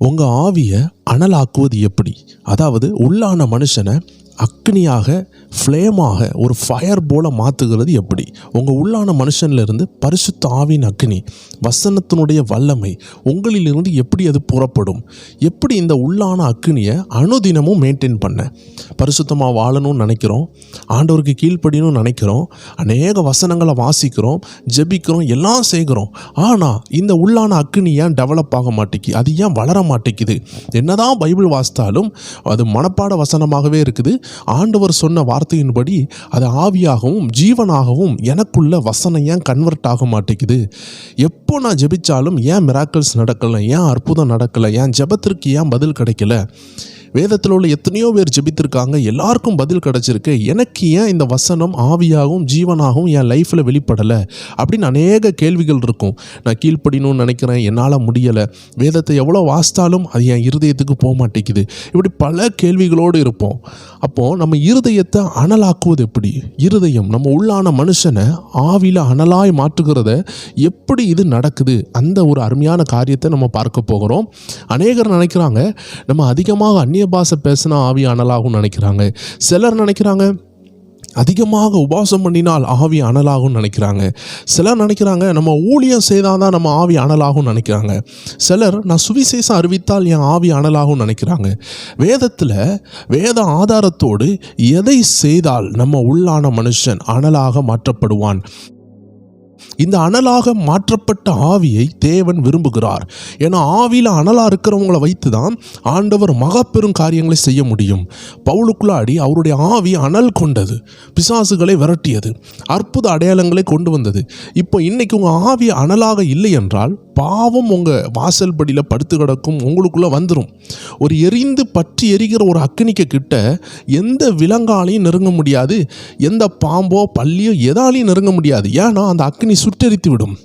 உங்கள் ஆவியை அனலாக்குவது எப்படி? அதாவது உள்ளான மனுஷனை அக்னியாக, ஃப்ளேமாக, ஒரு ஃபயர் போல மாற்றுகிறது எப்படி? உங்கள் உள்ளான மனுஷன்லேருந்து பரிசுத்த ஆவியின் அக்னி, வசனத்தினுடைய வல்லமை உங்களிலிருந்து எப்படி அது புறப்படும்? எப்படி இந்த உள்ளான அக்னியை அனுதினமும் மெயின்டைன் பண்ண? பரிசுத்தமாக வாழணும்னு நினைக்கிறோம், ஆண்டவருக்கு கீழ்ப்படியணும்னு நினைக்கிறோம், அநேக வசனங்களை வாசிக்கிறோம், ஜெபிக்கிறோம், எல்லாம் செய்கிறோம். ஆனால் இந்த உள்ளான அக்னி ஏன் டெவலப் ஆக மாட்டேங்குது? அது ஏன் வளர மாட்டேங்குது? என்னதான் பைபிள் வாசித்தாலும் அது மனப்பாட வசனமாகவே இருக்குது. ஆண்டவர் சொன்ன வார்த்தையின்படி அது ஆவியாகவும் ஜீவனாகவும் எனக்குள்ள வசனம் ஏன் கன்வெர்ட் ஆக மாட்டேங்குது? எப்போ நான் ஜெபிச்சாலும் ஏன் மிராக்கிள்ஸ் நடக்கலை? ஏன் அற்புதம் நடக்கலை? ஏன் ஜெபத்திற்கு ஏன் பதில் கிடைக்கல? வேதத்தில் உள்ள எத்தனையோ பேர் ஜெபித்திருக்காங்க, எல்லாருக்கும் பதில் கிடச்சிருக்கு. எனக்கு ஏன் இந்த வசனம் ஆவியாகவும் ஜீவனாகவும் என் லைஃப்பில் வெளிப்படலை அப்படின்னு அநேக கேள்விகள் இருக்கும். நான் கீழ்ப்படியணும்னு நினைக்கிறேன், என்னால் முடியலை. வேதத்தை எவ்வளோ வாசித்தாலும் அது என் இருதயத்துக்கு போக மாட்டேங்குது. இப்படி பல கேள்விகளோடு இருப்போம். அப்போது நம்ம இருதயத்தை அனலாக்குவது எப்படி? இருதயம் நம்ம உள்ளான மனுஷனை ஆவியில் அனலாய் மாற்றுகிறத எப்படி இது நடக்குது? அந்த ஒரு அருமையான காரியத்தை நம்ம பார்க்க போகிறோம். அநேகர் நினைக்கிறாங்க நம்ம அதிகமாக அந்நிய பாஷை பேசினா ஆவி அனலாகும் நினைக்கிறாங்க. சிலர் நினைக்கிறாங்க அதிகமாக உபவாசம் பண்ணினால் ஆவி அனலாகும்னு நினைக்கிறாங்க. சிலர் நினைக்கிறாங்க நம்ம ஊழியம் செய்தால் தான் நம்ம ஆவி அனலாகும்னு நினைக்கிறாங்க. சிலர் நான் சுவிசேஷம் அறிவித்தால் என் ஆவி அனலாகும்னு நினைக்கிறாங்க. வேதத்தில் வேத ஆதாரத்தோடு எதை செய்தால் நம்ம உள்ளான மனுஷன் அனலாக மாற்றப்படுவான்? இந்த அனலாக மாற்றப்பட்ட ஆவியை தேவன் விரும்புகிறார். ஏன்னா ஆவியில் அனலாக இருக்கிறவங்களை வைத்து தான் ஆண்டவர் மகப்பெரும் காரியங்களை செய்ய முடியும். பவுலுக்குள்ளாடி அவருடைய ஆவி அனல் கொண்டது, பிசாசுகளை விரட்டியது, அற்புத அடையாளங்களை கொண்டு வந்தது. இப்போ இன்னைக்கு உங்கள் ஆவி அனலாக இல்லை என்றால் பாவம் உங்கள் வாசல் படியில் படுத்து கிடக்கும், உங்களுக்குள்ளே வந்துடும். ஒரு எரிந்து பற்றி எரிகிற ஒரு அக்னிக்கு கிட்ட எந்த விலங்காலையும் நெருங்க முடியாது, எந்த பாம்போ பல்லியோ எதாலையும் நெருங்க முடியாது. ஏன்னா அந்த அக்னி சுட்டெரித்து விடும்.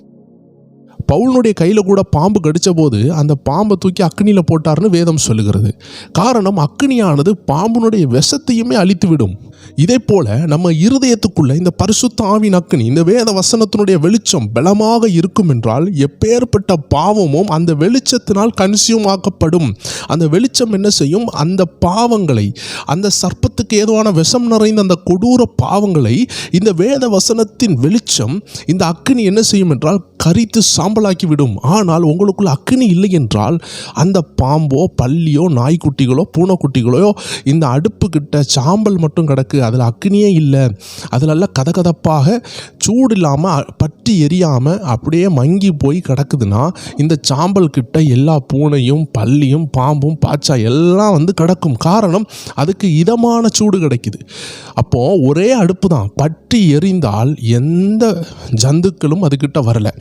பவுலுடைய கையில் கூட பாம்பு கடித்த போது அந்த பாம்பை தூக்கி அக்னியில் போட்டார்னு வேதம் சொல்லுகிறது. காரணம் அக்னியானது பாம்புனுடைய விஷத்தையுமே அழித்து விடும். இதே போல நம்ம இருதயத்துக்குள்ள இந்த பரிசுத்த ஆவியின் அக்னி, இந்த வேத வசனத்தினுடைய வெளிச்சம் பலமாக இருக்கும் என்றால் எப்பேற்பட்ட பாவமும் அந்த வெளிச்சத்தினால் கன்சியூம் ஆக்கப்படும். அந்த வெளிச்சம் என்ன செய்யும்? அந்த பாவங்களை, அந்த சர்ப்பத்துக்கு ஏதுவான விஷம் நிறைந்த அந்த கொடூர பாவங்களை இந்த வேத வசனத்தின் வெளிச்சம், இந்த அக்னி என்ன செய்யும் என்றால் கரித்து சாம்பலாக்கி விடும். ஆனால் உங்களுக்குள்ள அக்னி இல்லை என்றால் அந்த பாம்போ பல்லியோ நாய்க்குட்டிகளோ பூனைக்குட்டிகளோ இந்த அடுப்பு கிட்ட சாம்பல் மட்டும் கிடக்கு, அதில் அக்னியே இல்லை. அதிலெல்லாம் கதகதப்பாக சூடு இல்லாமல் பற்றி எரியாமல் அப்படியே மங்கி போய் கிடக்குதுன்னா இந்த சாம்பல் கிட்ட எல்லா பூனையும் பல்லியும் பாம்பும் பாச்சா எல்லாம் வந்து கிடக்கும். காரணம் அதுக்கு இதமான சூடு கிடைக்குது. அப்போது ஒரே அடுப்பு தான், பற்றி எரிந்தால் எந்த ஜந்துக்களும் அதுக்கிட்ட வரலை.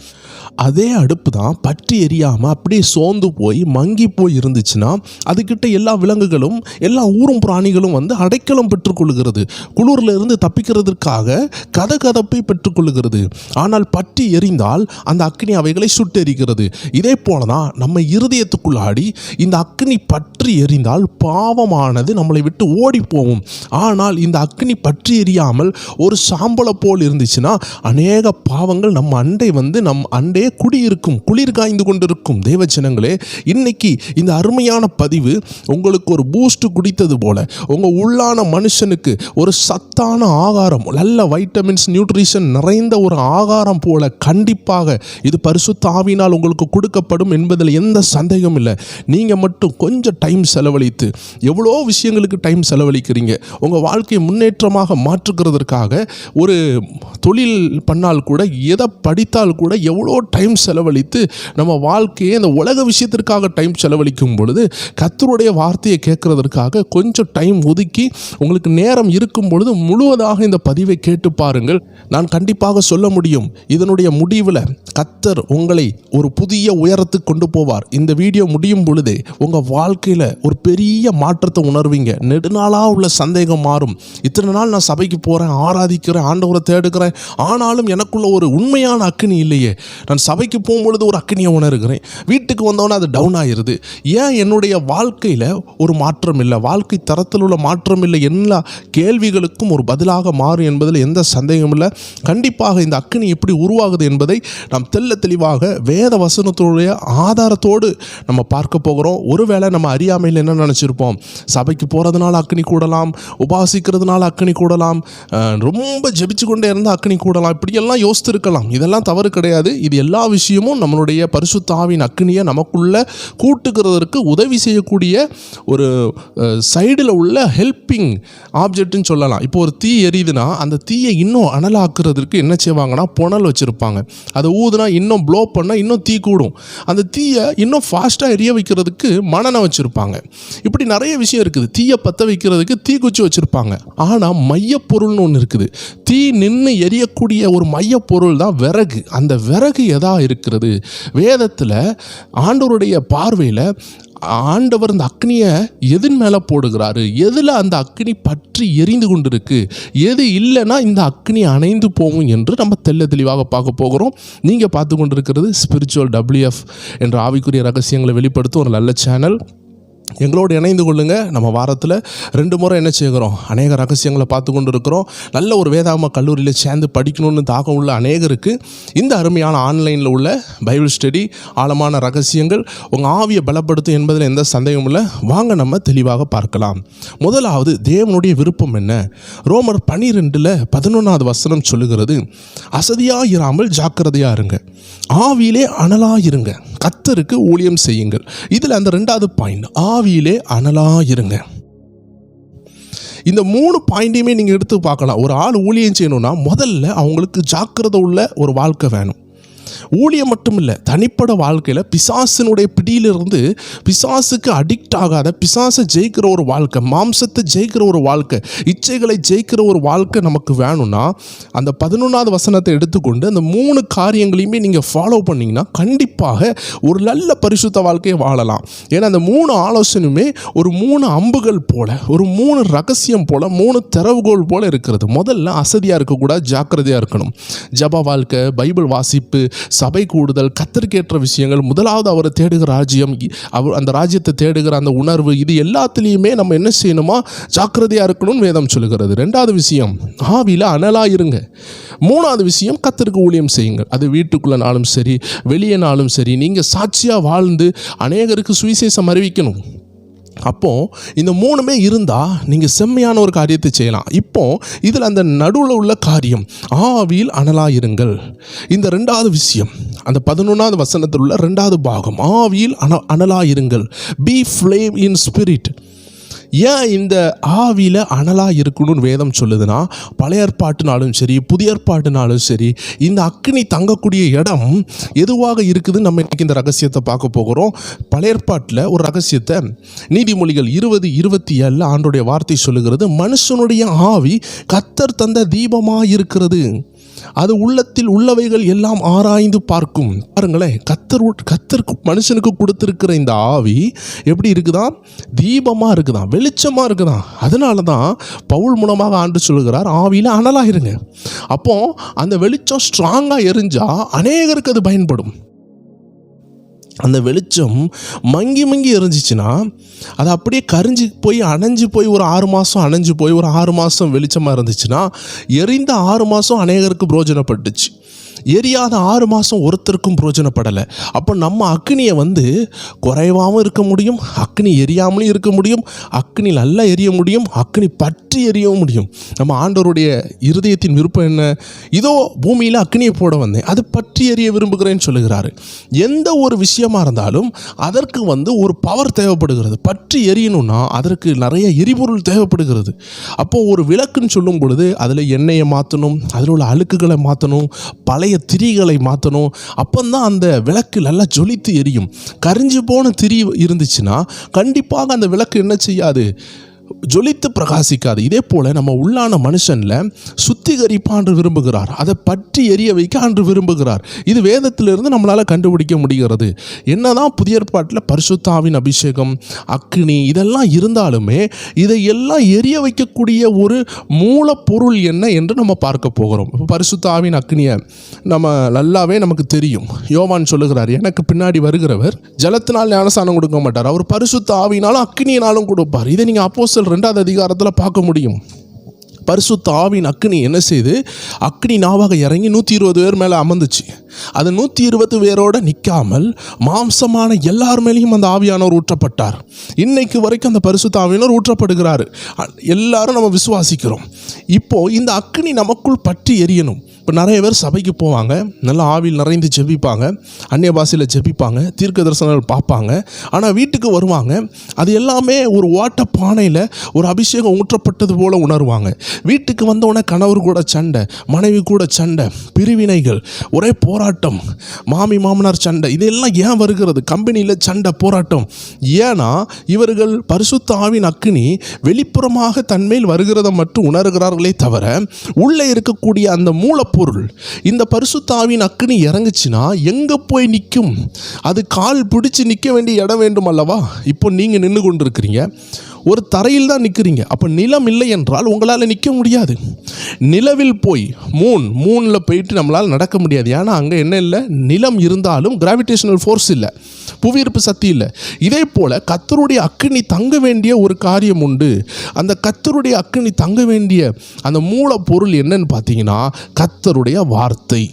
அதே அடுப்பு தான் பற்றி எரியாமல் அப்படியே சோர்ந்து போய் மங்கி போய் இருந்துச்சுன்னா அதுக்கிட்ட எல்லா விலங்குகளும் எல்லா ஊரும் பிராணிகளும் வந்து அடைக்கலம் பெற்றுக்கொள்கிறது, குளிரில் இருந்து தப்பிக்கிறதுக்காக கதகதப்பை பெற்றுக்கொள்கிறது. ஆனால் பற்றி எரிந்தால் அந்த அக்னி அவைகளை சுட்டெரிக்கிறது. இதே போல தான் நம்ம இருதயத்துக்குள்ளாடி இந்த அக்னி பற்றி எரிந்தால் பாவமானது நம்மளை விட்டு ஓடி போகும். ஆனால் இந்த அக்னி பற்றி எரியாமல் ஒரு சாம்பலை போல் இருந்துச்சுன்னா அநேக பாவங்கள் நம்ம அண்டை வந்து நம் அண்டே குடியிருக்கும், குளிர் காய்ந்து கொண்டிருக்கும். தேவஜனங்களே, இன்னைக்கு இந்த அருமையான பதிவு உங்களுக்கு ஒரு பூஸ்ட் குடித்தது போல, உங்கள் உள்ளான மனுஷனுக்கு ஒரு சத்தான ஆகாரம், நல்ல வைட்டமின்ஸ் நியூட்ரிஷன் நிறைந்த ஒரு ஆகாரம் போல கண்டிப்பாக இது பரிசுத்த ஆவியினால் உங்களுக்கு கொடுக்கப்படும் என்பதில் எந்த சந்தேகம் இல்லை. நீங்கள் மட்டும் கொஞ்சம் டைம் செலவழித்து, எவ்வளோ விஷயங்களுக்கு டைம் செலவழிக்கிறீங்க, உங்கள் வாழ்க்கையை முன்னேற்றமாக மாற்றுகிறதற்காக ஒரு தொழில் பண்ணால் கூட, எதை படித்தால் கூட எவ்வளோ டைம் செலவழித்து நம்ம வாழ்க்கையை இந்த உலக விஷயத்திற்காக டைம் செலவழிக்கும் பொழுது கர்த்தருடைய வார்த்தையை கேட்கறதற்காக கொஞ்சம் டைம் ஒதுக்கி உங்களுக்கு நேரம் இருக்கும் பொழுது முழுவதாக இந்த பதிவை கேட்டு பாருங்கள். நான் கண்டிப்பாக சொல்ல முடியும், இதனுடைய முடிவில் கர்த்தர் உங்களை ஒரு புதிய உயரத்துக்கு கொண்டு போவார். இந்த வீடியோ முடியும் பொழுதே உங்கள் வாழ்க்கையில் வாழ்க்கையில் ஒரு பெரிய மாற்றத்தை உணர்வீங்க. நெடுநாளாக உள்ள சந்தேகம் மாறும். இத்தனை நாள் நான் சபைக்கு போகிறேன், ஆராதிக்கிறேன், ஆண்டவரை தேடுகிறேன், ஆனாலும் எனக்குள்ள ஒரு உண்மையான அக்கினி இல்லையே. நான் சபைக்கு போகும்பொழுது ஒரு அக்கினியை உணர்கிறேன், வீட்டுக்கு வந்தோன்னே அது டவுன் ஆகிடுது. ஏன் என்னுடைய வாழ்க்கையில் ஒரு மாற்றம் இல்லை, வாழ்க்கை தரத்தில் உள்ள மாற்றம் இல்லை? எல்லா கேள்விகளுக்கும் ஒரு பதிலாக மாறும் என்பதில் எந்த சந்தேகமும் இல்லை. கண்டிப்பாக இந்த அக்கினி எப்படி உருவாகுது என்பதை நாம் தெள்ள தெளிவாக வேத வசனத்துடைய ஆதாரத்தோடு நம்ம பார்க்க போகிறோம். ஒருவேளை நம்ம அறியாமையில் என்ன நினச்சிருப்போம், சபைக்கு போகிறதுனால அக்கினி கூடலாம், உபாசிக்கிறதுனால அக்கினி கூடலாம், ரொம்ப ஜெபிச்சு கொண்டே இருந்தால் அக்கினி கூடலாம், இப்படியெல்லாம் யோசித்திருக்கலாம். இதெல்லாம் தவறு கிடையாது. இது எல்லா விஷயமும் நம்மளுடைய பரிசுத்த ஆவியின் அக்கினியை நமக்குள்ள கூட்டுகிறதற்கு உதவி செய்யக்கூடிய ஒரு சைடில் உள்ள ஹெல்பிங் ஆப்ஜெக்ட்னு சொல்லலாம். இப்போ ஒரு தீ எரியுதுன்னா அந்த தீயை இன்னும் அனலாக்குறதுக்கு என்ன செய்வாங்கன்னா புனல் வச்சுருப்பாங்க. அதை ஊதுனா இன்னும் ப்ளோ பண்ணால் இன்னும் தீ கூடும். அந்த தீயை இன்னும் ஃபாஸ்ட்டாக எரிய வைக்கிறதுக்கு மணனை வச்சுருப்பாங்க. இப்படி நிறைய விஷயம் இருக்குது. தீயை பற்ற வைக்கிறதுக்கு தீக்குச்சி வச்சுருப்பாங்க. ஆனால் மையப்பொருள்னு ஒன்று இருக்குது. தீ நின்று எரியக்கூடிய ஒரு மையப்பொருள் தான் விறகு. அந்த விறகு எதா இருக்கிறது? வேதத்தில் ஆண்டவருடைய பார்வையில் ஆண்டவர் அந்த அக்னியை எதன் மேலே போடுகிறாரு, எதில் அந்த அக்னி பற்றி எரிந்து கொண்டு இருக்கு, எது இல்லைன்னா இந்த அக்னி அணைந்து போகும் என்று நம்ம தெள்ள தெளிவாக பார்க்க போகிறோம். நீங்கள் பார்த்து கொண்டு இருக்கிறது ஸ்பிரிச்சுவல் WF என்ற ஆவிக்குரிய ரகசியங்களை வெளிப்படுத்தும் ஒரு நல்ல சேனல். எங்களோடு இணைந்து கொள்ளுங்கள். நம்ம வாரத்தில் 2 முறை என்ன செய்கிறோம், அநேக ரகசியங்களை பார்த்து கொண்டு இருக்கிறோம். நல்ல ஒரு வேதாகம கல்லூரியில் சேர்ந்து படிக்கணும்னு தாகம் உள்ள அநேகருக்கு இந்த அருமையான ஆன்லைனில் உள்ள பைபிள் ஸ்டடி, ஆழமான ரகசியங்கள் உங்கள் ஆவியை பலப்படுத்தும் என்பதில் எந்த சந்தேகமும் இல்லை. வாங்க நம்ம தெளிவாக பார்க்கலாம். முதலாவது, தேவனுடைய விருப்பம் என்ன? ரோமர் 12:11 வசனம் சொல்லுகிறது, அசதியாயிராமல் ஜாக்கிரதையாக இருங்க, ஆவியிலே அனலாயிருங்க, கர்த்தருக்கு ஊழியம் செய்யுங்கள். இதில் அந்த 2வது பாயிண்ட், ஆவியிலே அனலாயிருங்க. இந்த 3 பாயிண்டையுமே நீங்கள் எடுத்து பார்க்கலாம். ஒரு ஆள் ஊழியம் செய்யணும்னா முதல்ல அவங்களுக்கு ஜாக்கிரதை உள்ள ஒரு வாழ்க்கை வேணும். ஊழியம் மட்டும் இல்லை, தனிப்பட வாழ்க்கையில் பிசாசினுடைய பிடியிலிருந்து பிசாசுக்கு அடிக்ட் ஆகாத, பிசாசை ஜெயிக்கிற ஒரு வாழ்க்கை, மாம்சத்தை ஜெயிக்கிற ஒரு வாழ்க்கை, இச்சைகளை ஜெயிக்கிற ஒரு வாழ்க்கை நமக்கு வேணும்னா அந்த 11வது வசனத்தை எடுத்துக்கொண்டு அந்த 3 காரியங்களையுமே நீங்கள் ஃபாலோ பண்ணிங்கன்னா கண்டிப்பாக ஒரு நல்ல பரிசுத்த வாழ்க்கையை வாழலாம். ஏன்னா அந்த 3 ஆலோசனையுமே ஒரு 3 அம்புகள் போல, ஒரு 3 ரகசியம் போல, 3 திறவுகோல் போல இருக்கிறது. முதல்ல அசதியாக இருக்கக்கூடாது, ஜாக்கிரதையாக இருக்கணும். ஜப வாழ்க்கை, பைபிள் வாசிப்பு, சபை கூடுதல், கர்த்தருக்கேற்ற விஷயங்கள், முதலாவது அவரை தேடுகிற ராஜ்யம், அவர் அந்த ராஜ்யத்தை தேடுகிற அந்த உணர்வு, இது எல்லாத்துலேயுமே நம்ம என்ன செய்யணுமா, ஜாக்கிரதையாக இருக்கணும்னு வேதம் சொல்லுகிறது. 2வது விஷயம், ஆவியில் அனலாயிருங்க. 3வது விஷயம், கர்த்தருக்கு ஊழியம் செய்யுங்கள். அது வீட்டுக்குள்ளனாலும் சரி, வெளியேனாலும் சரி, நீங்கள் சாட்சியாக வாழ்ந்து அநேகருக்கு சுவிசேஷம் அறிவிக்கணும். அப்போது இந்த 3மே இருந்தால் நீங்கள் செம்மையான ஒரு காரியத்தை செய்யலாம். இப்போது இதில் அந்த நடுவில் உள்ள காரியம், ஆவியில் அனலாயிருங்கள். இந்த 2வது விஷயம், அந்த 11வது வசனத்தில் உள்ள 2வது பாகம், ஆவியில் அனலாயிருங்கள், பி ஃப்ளேம் இன் ஸ்பிரிட். ஏன் இந்த ஆவியில் அனலாக இருக்கணும்னு வேதம் சொல்லுதுன்னா, பழைய ஏற்பாட்டுனாலும் சரி, புதிய ஏற்பாட்டுனாலும் சரி, இந்த அக்கினி தங்கக்கூடிய இடம் எதுவாக இருக்குதுன்னு நம்ம இன்றைக்கி இந்த ரகசியத்தை பார்க்க போகிறோம். பழைய ஏற்பாட்டில் ஒரு ரகசியத்தை நீதிமொழிகள் 20:27 ஆண்டோடைய வார்த்தை சொல்லுகிறது, மனுஷனுடைய ஆவி கர்த்தர் தந்த தீபமாக இருக்கிறது, அது உள்ளத்தில் உள்ளவைகள் எல்லாம் ஆராய்ந்து பார்க்கும். பாருங்களேன், கர்த்தர் மனுஷனுக்கு கொடுத்திருக்கிற இந்த ஆவி எப்படி இருக்குதான், தீபமாக இருக்குதான், வெளிச்சமாக இருக்குதான். அதனால தான் பவுல் மூலமாக ஆண்டு சொல்லுகிறார், ஆவியில் அனலாயிருங்க. அப்போ அந்த வெளிச்சம் ஸ்ட்ராங்காக எரிஞ்சால் அநேகருக்கு அது பயன்படும். அந்த வெளிச்சம் மங்கி எரிஞ்சிச்சுன்னா அது அப்படியே கரிஞ்சு போய் அணைஞ்சு போய் ஒரு 6 மாதம் அணைஞ்சு போய் ஒரு 6 மாதம் வெளிச்சமாக இருந்துச்சுன்னா எரிந்த 6 மாதம் அநேகருக்கு பிரயோஜனப்பட்டுச்சு. எரியாத 6 மாதம் ஒருத்தருக்கும் பிரயோஜனப்படலை. அப்போ நம்ம அக்னியை குறைவாகவும் இருக்க முடியும், அக்னி எரியாமலும் இருக்க முடியும், அக்னி நல்லா எரிய முடியும், அக்னி பற்றி எரியவும் முடியும். நம்ம ஆண்டவருடைய இருதயத்தின் விருப்பம் என்ன? இதோ பூமியில் அக்னியை போட வந்தேன், அது பற்றி எரிய விரும்புகிறேன்னு சொல்லுகிறாரு. எந்த ஒரு விஷயமா இருந்தாலும் அதற்கு ஒரு பவர் தேவைப்படுகிறது. பற்றி எரியணும்னா அதற்கு நிறைய எரிபொருள் தேவைப்படுகிறது. அப்போது ஒரு விளக்குன்னு சொல்லும் பொழுது அதில் எண்ணெயை மாற்றணும், அதில் உள்ள அழுக்குகளை மாற்றணும், பழைய திரிகளை மாற்றணும். அப்போதான் அந்த விளக்கு நல்லா ஜொலித்து எரியும். கரிஞ்சு போன திரி இருந்துச்சுன்னா கண்டிப்பாக அந்த விளக்கு என்ன செய்யாது, ஜொலித்து பிரகாசிக்காது. இதே போல் நம்ம உள்ளான மனுஷனில் சுத்திகரிப்பா என்று விரும்புகிறார். அதை பற்றி எரிய வைக்க அன்று விரும்புகிறார். இது வேதத்திலிருந்து நம்மளால் கண்டுபிடிக்க முடிகிறது. என்னதான் புதிய ஏற்பாட்டில் பரிசுத்த ஆவியின் அபிஷேகம், அக்கினி இதெல்லாம் இருந்தாலுமே இதையெல்லாம் எரிய வைக்கக்கூடிய ஒரு மூலப்பொருள் என்ன என்று நம்ம பார்க்க போகிறோம். இப்போ பரிசுத்த ஆவியின் அக்கினியை நம்ம நல்லாவே நமக்கு தெரியும். யோவான் சொல்லுகிறார், எனக்கு பின்னாடி வருகிறவர் ஜலத்தினால் ஞானஸ்நானம் கொடுக்க மாட்டார், அவர் பரிசுத்த ஆவியினாலும் அக்கினியினாலும் கொடுப்பார். இதை நீங்கள் அப்போஸ்தலர் 2ஆம் அதிகாரத்தில் பார்க்க முடியும். பரிசுத்த ஆவியின் அக்கினி என்ன செய்து அக்கினி நாவாக இறங்கி 120 பேர் மேலே அமர்ந்துச்சு. அது 120 பேரோடு நிற்காமல் மாம்சமான எல்லார் மேலேயும் அந்த ஆவியானவர் ஊற்றப்பட்டார். இன்னைக்கு வரைக்கும் அந்த பரிசுத்த ஆவியானவர் ஊற்றப்படுகிறார். எல்லாரும் நம்ம விசுவாசிக்கிறோம். இப்போது இந்த அக்கினி நமக்குள் பற்றி எரியணும். இப்போ நிறைய பேர் சபைக்கு போவாங்க, நல்லா ஆவியில் நிறைந்து ஜெபிப்பாங்க, அந்நிய பாஷையில் ஜெபிப்பாங்க, தீர்க்க தரிசனங்கள் பார்ப்பாங்க. ஆனால் வீட்டுக்கு வருவாங்க, அது எல்லாமே ஒரு ஓட்ட பானையில் ஒரு அபிஷேகம் ஊற்றப்பட்டது போல் உணர்வாங்க. வீட்டுக்கு வந்தவுடனே கணவர் கூட சண்டை, மனைவி கூட சண்டை, பிரிவினைகள், ஒரே போராட்டம், மாமி மாமனார் சண்டை. இதெல்லாம் ஏன் வருகிறது? கம்பெனியில் சண்டை, போராட்டம். ஏன்னா இவர்கள் பரிசுத்த ஆவியின் அக்கினி வெளிப்புறமாக தன்மேல் வருகிறத மட்டும் உணர்கிறார்களே தவிர உள்ளே இருக்கக்கூடிய அந்த மூலப்பொருள், இந்த பரிசுத்த ஆவியின் அக்கினி இறங்குச்சுன்னா எங்கே போய் நிற்கும்? அது கால் பிடிச்சு நிற்க வேண்டிய இடம் வேண்டும் அல்லவா? இப்போ நீங்கள் நின்று கொண்டு இருக்கிறீங்க, ஒரு தரையில் தான் நிற்கிறீங்க. அப்போ நிலம் இல்லை என்றால் உங்களால் நிற்க முடியாது. நிலவில் போய் மூணில் போயிட்டு நம்மளால் நடக்க முடியாது. ஏன்னா அங்கே என்ன இல்லை? நிலம் இருந்தாலும் கிராவிடேஷனல் ஃபோர்ஸ் இல்லை, புவியீர்ப்பு சக்தி இல்லை. இதே போல் கர்த்தருடைய அக்கினி தங்க வேண்டிய ஒரு காரியம் உண்டு. அந்த கர்த்தருடைய அக்கினி தங்க வேண்டிய அந்த மூலப்பொருள் என்னன்னு பார்த்தீங்கன்னா கர்த்தருடைய வார்த்தை.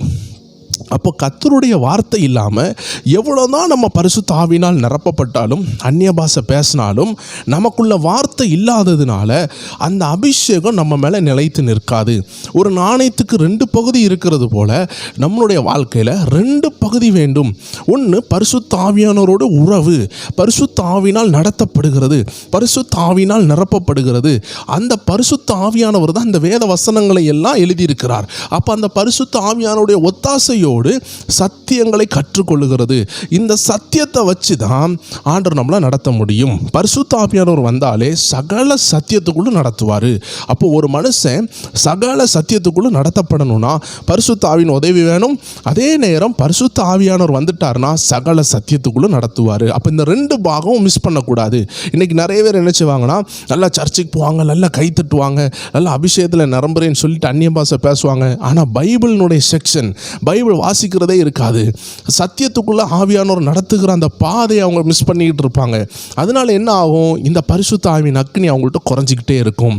அப்போ கர்த்தருடைய வார்த்தை இல்லாமல் எவ்வளோதான் நம்ம பரிசுத்த ஆவியினால் நிரப்பப்பட்டாலும் அந்நிய பாஷை பேசினாலும் நமக்குள்ள வார்த்தை இல்லாததுனால அந்த அபிஷேகம் நம்ம மேலே நிலைத்து நிற்காது. ஒரு நாணயத்துக்கு 2 பகுதி இருக்கிறது போல் நம்மளுடைய வாழ்க்கையில் 2 பகுதி வேண்டும். ஒன்று பரிசுத்த ஆவியானவரோட உறவு, பரிசுத்த ஆவியினால் நடத்தப்படுகிறது, பரிசுத்த ஆவியினால் நிரப்பப்படுகிறது. அந்த பரிசுத்த ஆவியானவர் தான் இந்த வேத வசனங்களை எல்லாம் எழுதியிருக்கிறார். அப்போ அந்த பரிசுத்த ஆவியானவருடைய ஒத்தாசையோடு சத்தியங்களை கற்றுக்கொள்ளுகிறது. இந்த சத்தியத்தை வச்சு தான் ஆண்டவர் நம்மளை நடத்த முடியும். பரிசுத்த ஆவியானவர் வந்தாலே சகல சத்தியத்துக்குள்ள நடத்துவார். அப்போ ஒரு மனுஷன் சகல சத்தியத்துக்குள்ள நடத்தப்படணும்னா பரிசுத்த ஆவியின் உதவி வேணும். அதே நேரம் பரிசுத்த ஆவியானவர் வந்துட்டார்னா சகல சத்தியத்துக்குள்ள நடத்துவார். அப்போ இந்த 2 பாகமும் மிஸ் பண்ணக்கூடாது. இன்னைக்கு நிறைய பேர் என்ன செய்வாங்கன்னா, நல்லா சர்ச்சுக்கு போவாங்க, நல்லா கை தட்டுவாங்க, நல்லா அபிஷேகத்தில் நிரம்புறேன்னு சொல்லிட்டு அந்நிய பாஷை பேசுவாங்க. ஆனால் பைபிளினுடைய செக்ஷன், பைபிள் வாசிக்கிறதே இருக்காது. சத்தியத்துக்குள்ள ஆவியானவர் நடத்துகிற அந்த பாதையை அவங்க மிஸ் பண்ணிக்கிட்டு இருப்பாங்க. அதனால என்ன ஆகும்? இந்த பரிசுத்த ஆவியின் அக்கினி அவங்கள்ட்ட குறைஞ்சிக்கிட்டே இருக்கும்.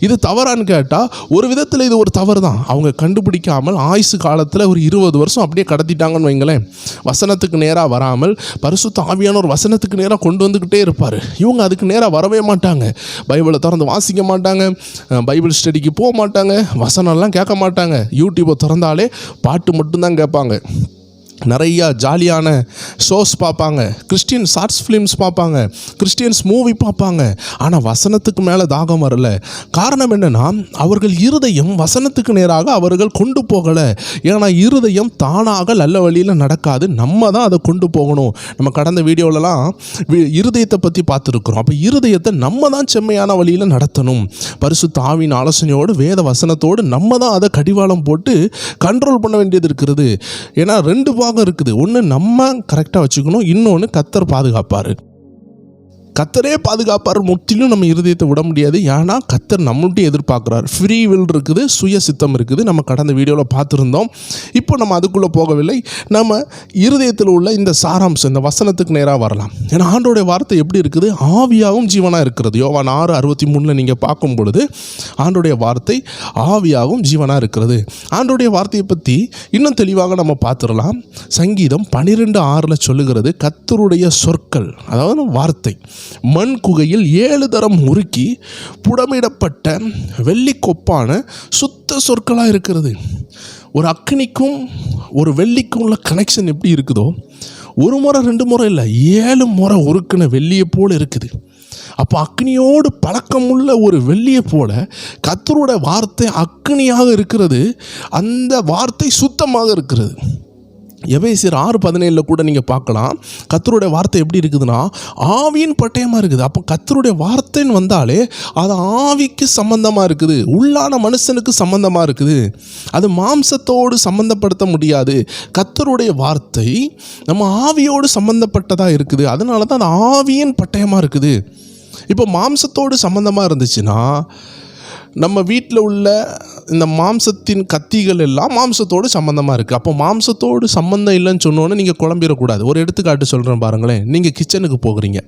இது தவறான்னு கேட்டால் ஒரு விதத்தில் இது ஒரு தவறு தான். அவங்க கண்டுபிடிக்காமல் ஆயுசு காலத்தில் ஒரு 20 வருஷம் அப்படியே கடத்திட்டாங்கன்னு வைங்களேன். வசனத்துக்கு நேராக வராமல் பரிசுத்த ஆவியானவர் வசனத்துக்கு நேராக கொண்டு வந்துக்கிட்டே இருப்பார். இவங்க அதுக்கு நேராக வரவே மாட்டாங்க. பைபிளை திறந்து வாசிக்க மாட்டாங்க, பைபிள் ஸ்டடிக்கு போக மாட்டாங்க, வசனம்லாம் கேட்க மாட்டாங்க. யூடியூப்பை திறந்தாலே பாட்டு மட்டும்தான் கேட்பாங்க. நிறையா ஜாலியான ஷோஸ் பார்ப்பாங்க, கிறிஸ்டியன் ஷார்ட்ஸ் ஃபிலிம்ஸ் பார்ப்பாங்க, கிறிஸ்டியன்ஸ் மூவி பார்ப்பாங்க. ஆனால் வசனத்துக்கு மேலே தாகம் வரல. காரணம் என்னென்னா அவர்கள் இருதயம் வசனத்துக்கு நேராக அவர்கள் கொண்டு போகலை. ஏன்னா இருதயம் தானாக நல்ல வழியில் நடக்காது, நம்ம தான் அதை கொண்டு போகணும். நம்ம கடந்த வீடியோலலாம் இருதயத்தை பற்றி பார்த்துருக்குறோம். அப்போ இருதயத்தை நம்ம தான் செம்மையான வழியில் நடத்தணும். பரிசுத்த ஆவியின் ஆலோசனையோடு வேத வசனத்தோடு நம்ம தான் அதை கடிவாளம் போட்டு கண்ட்ரோல் பண்ண வேண்டியது இருக்கிறது. ஏன்னா 2 பாகம் இருக்குது. ஒன்று நம்ம கரெக்டாக வச்சுக்கணும், இன்னொன்று கர்த்தர் பாதுகாப்பார். கர்த்தரே பாதுகாப்பார். முற்றிலும் நம்ம இருதயத்தை விட முடியாது. ஏன்னா கர்த்தர் நம்மள்கிட்ட எதிர்பார்க்குறார். ஃப்ரீ வில் இருக்குது, சுய சித்தம் இருக்குது. நம்ம கடந்த வீடியோவில் பார்த்துருந்தோம். இப்போ நம்ம அதுக்குள்ளே போகவில்லை. நம்ம இருதயத்தில் உள்ள இந்த சாராம்சம், இந்த வசனத்துக்கு நேராக வரலாம். ஏன்னா ஆண்டோடைய வார்த்தை எப்படி இருக்குது? ஆவியாகவும் ஜீவனாக இருக்கிறது. யோவான் 6:63 நீங்கள் பார்க்கும் பொழுது ஆண்டோடைய வார்த்தை ஆவியாகவும் ஜீவனாக இருக்கிறது. ஆண்டோடைய வார்த்தையை பற்றி இன்னும் தெளிவாக நம்ம பார்த்துடலாம். சங்கீதம் 12:6 சொல்லுகிறது, கர்த்தருடைய சொற்கள், அதாவது வார்த்தை மண் குகையில் 7 தரம் உருக்கி புடமிடப்பட்ட வெள்ளிக்கொப்பான சுத்த சொற்களாக இருக்கிறது. ஒரு அக்கினிக்கும் ஒரு வெள்ளிக்கும் உள்ள கனெக்ஷன் எப்படி இருக்குதோ, 1 முறை 2 முறை இல்லை, 7 முறை உருக்கின வெள்ளியை போல் இருக்குது. அப்போ அக்னியோடு பழக்கமுள்ள ஒரு வெள்ளியை போல கர்த்தருடைய வார்த்தை அக்னியாக இருக்கிறது. அந்த வார்த்தை சுத்தமாக இருக்கிறது. எபேசியர் 6:17 கூட நீங்கள் பார்க்கலாம். கர்த்தருடைய வார்த்தை எப்படி இருக்குதுன்னா ஆவியின் பட்டயமாக இருக்குது. அப்போ கர்த்தருடைய வார்த்தைன்னு வந்தாலே அது ஆவிக்கு சம்பந்தமாக இருக்குது, உள்ளான மனுஷனுக்கு சம்பந்தமாக இருக்குது. அது மாம்சத்தோடு சம்பந்தப்படுத்த முடியாது. கர்த்தருடைய வார்த்தை நம்ம ஆவியோடு சம்பந்தப்பட்டதாக இருக்குது. அதனால தான் அது ஆவியின் பட்டயமாக இருக்குது. இப்போ மாம்சத்தோடு சம்பந்தமாக இருந்துச்சுன்னா நம்ம வீட்டில் உள்ள இந்த மாம்சத்தின் கத்திகள் எல்லாம் மாம்சத்தோடு சம்மந்தமாக இருக்குது. அப்போ மாம்சத்தோடு சம்மந்தம் இல்லைன்னு சொன்னோன்னே நீங்கள் குழம்பிடக்கூடாது. ஒரு எடுத்துக்காட்டு சொல்கிறேன் பாருங்களேன். நீங்கள் கிச்சனுக்கு போகிறீங்க,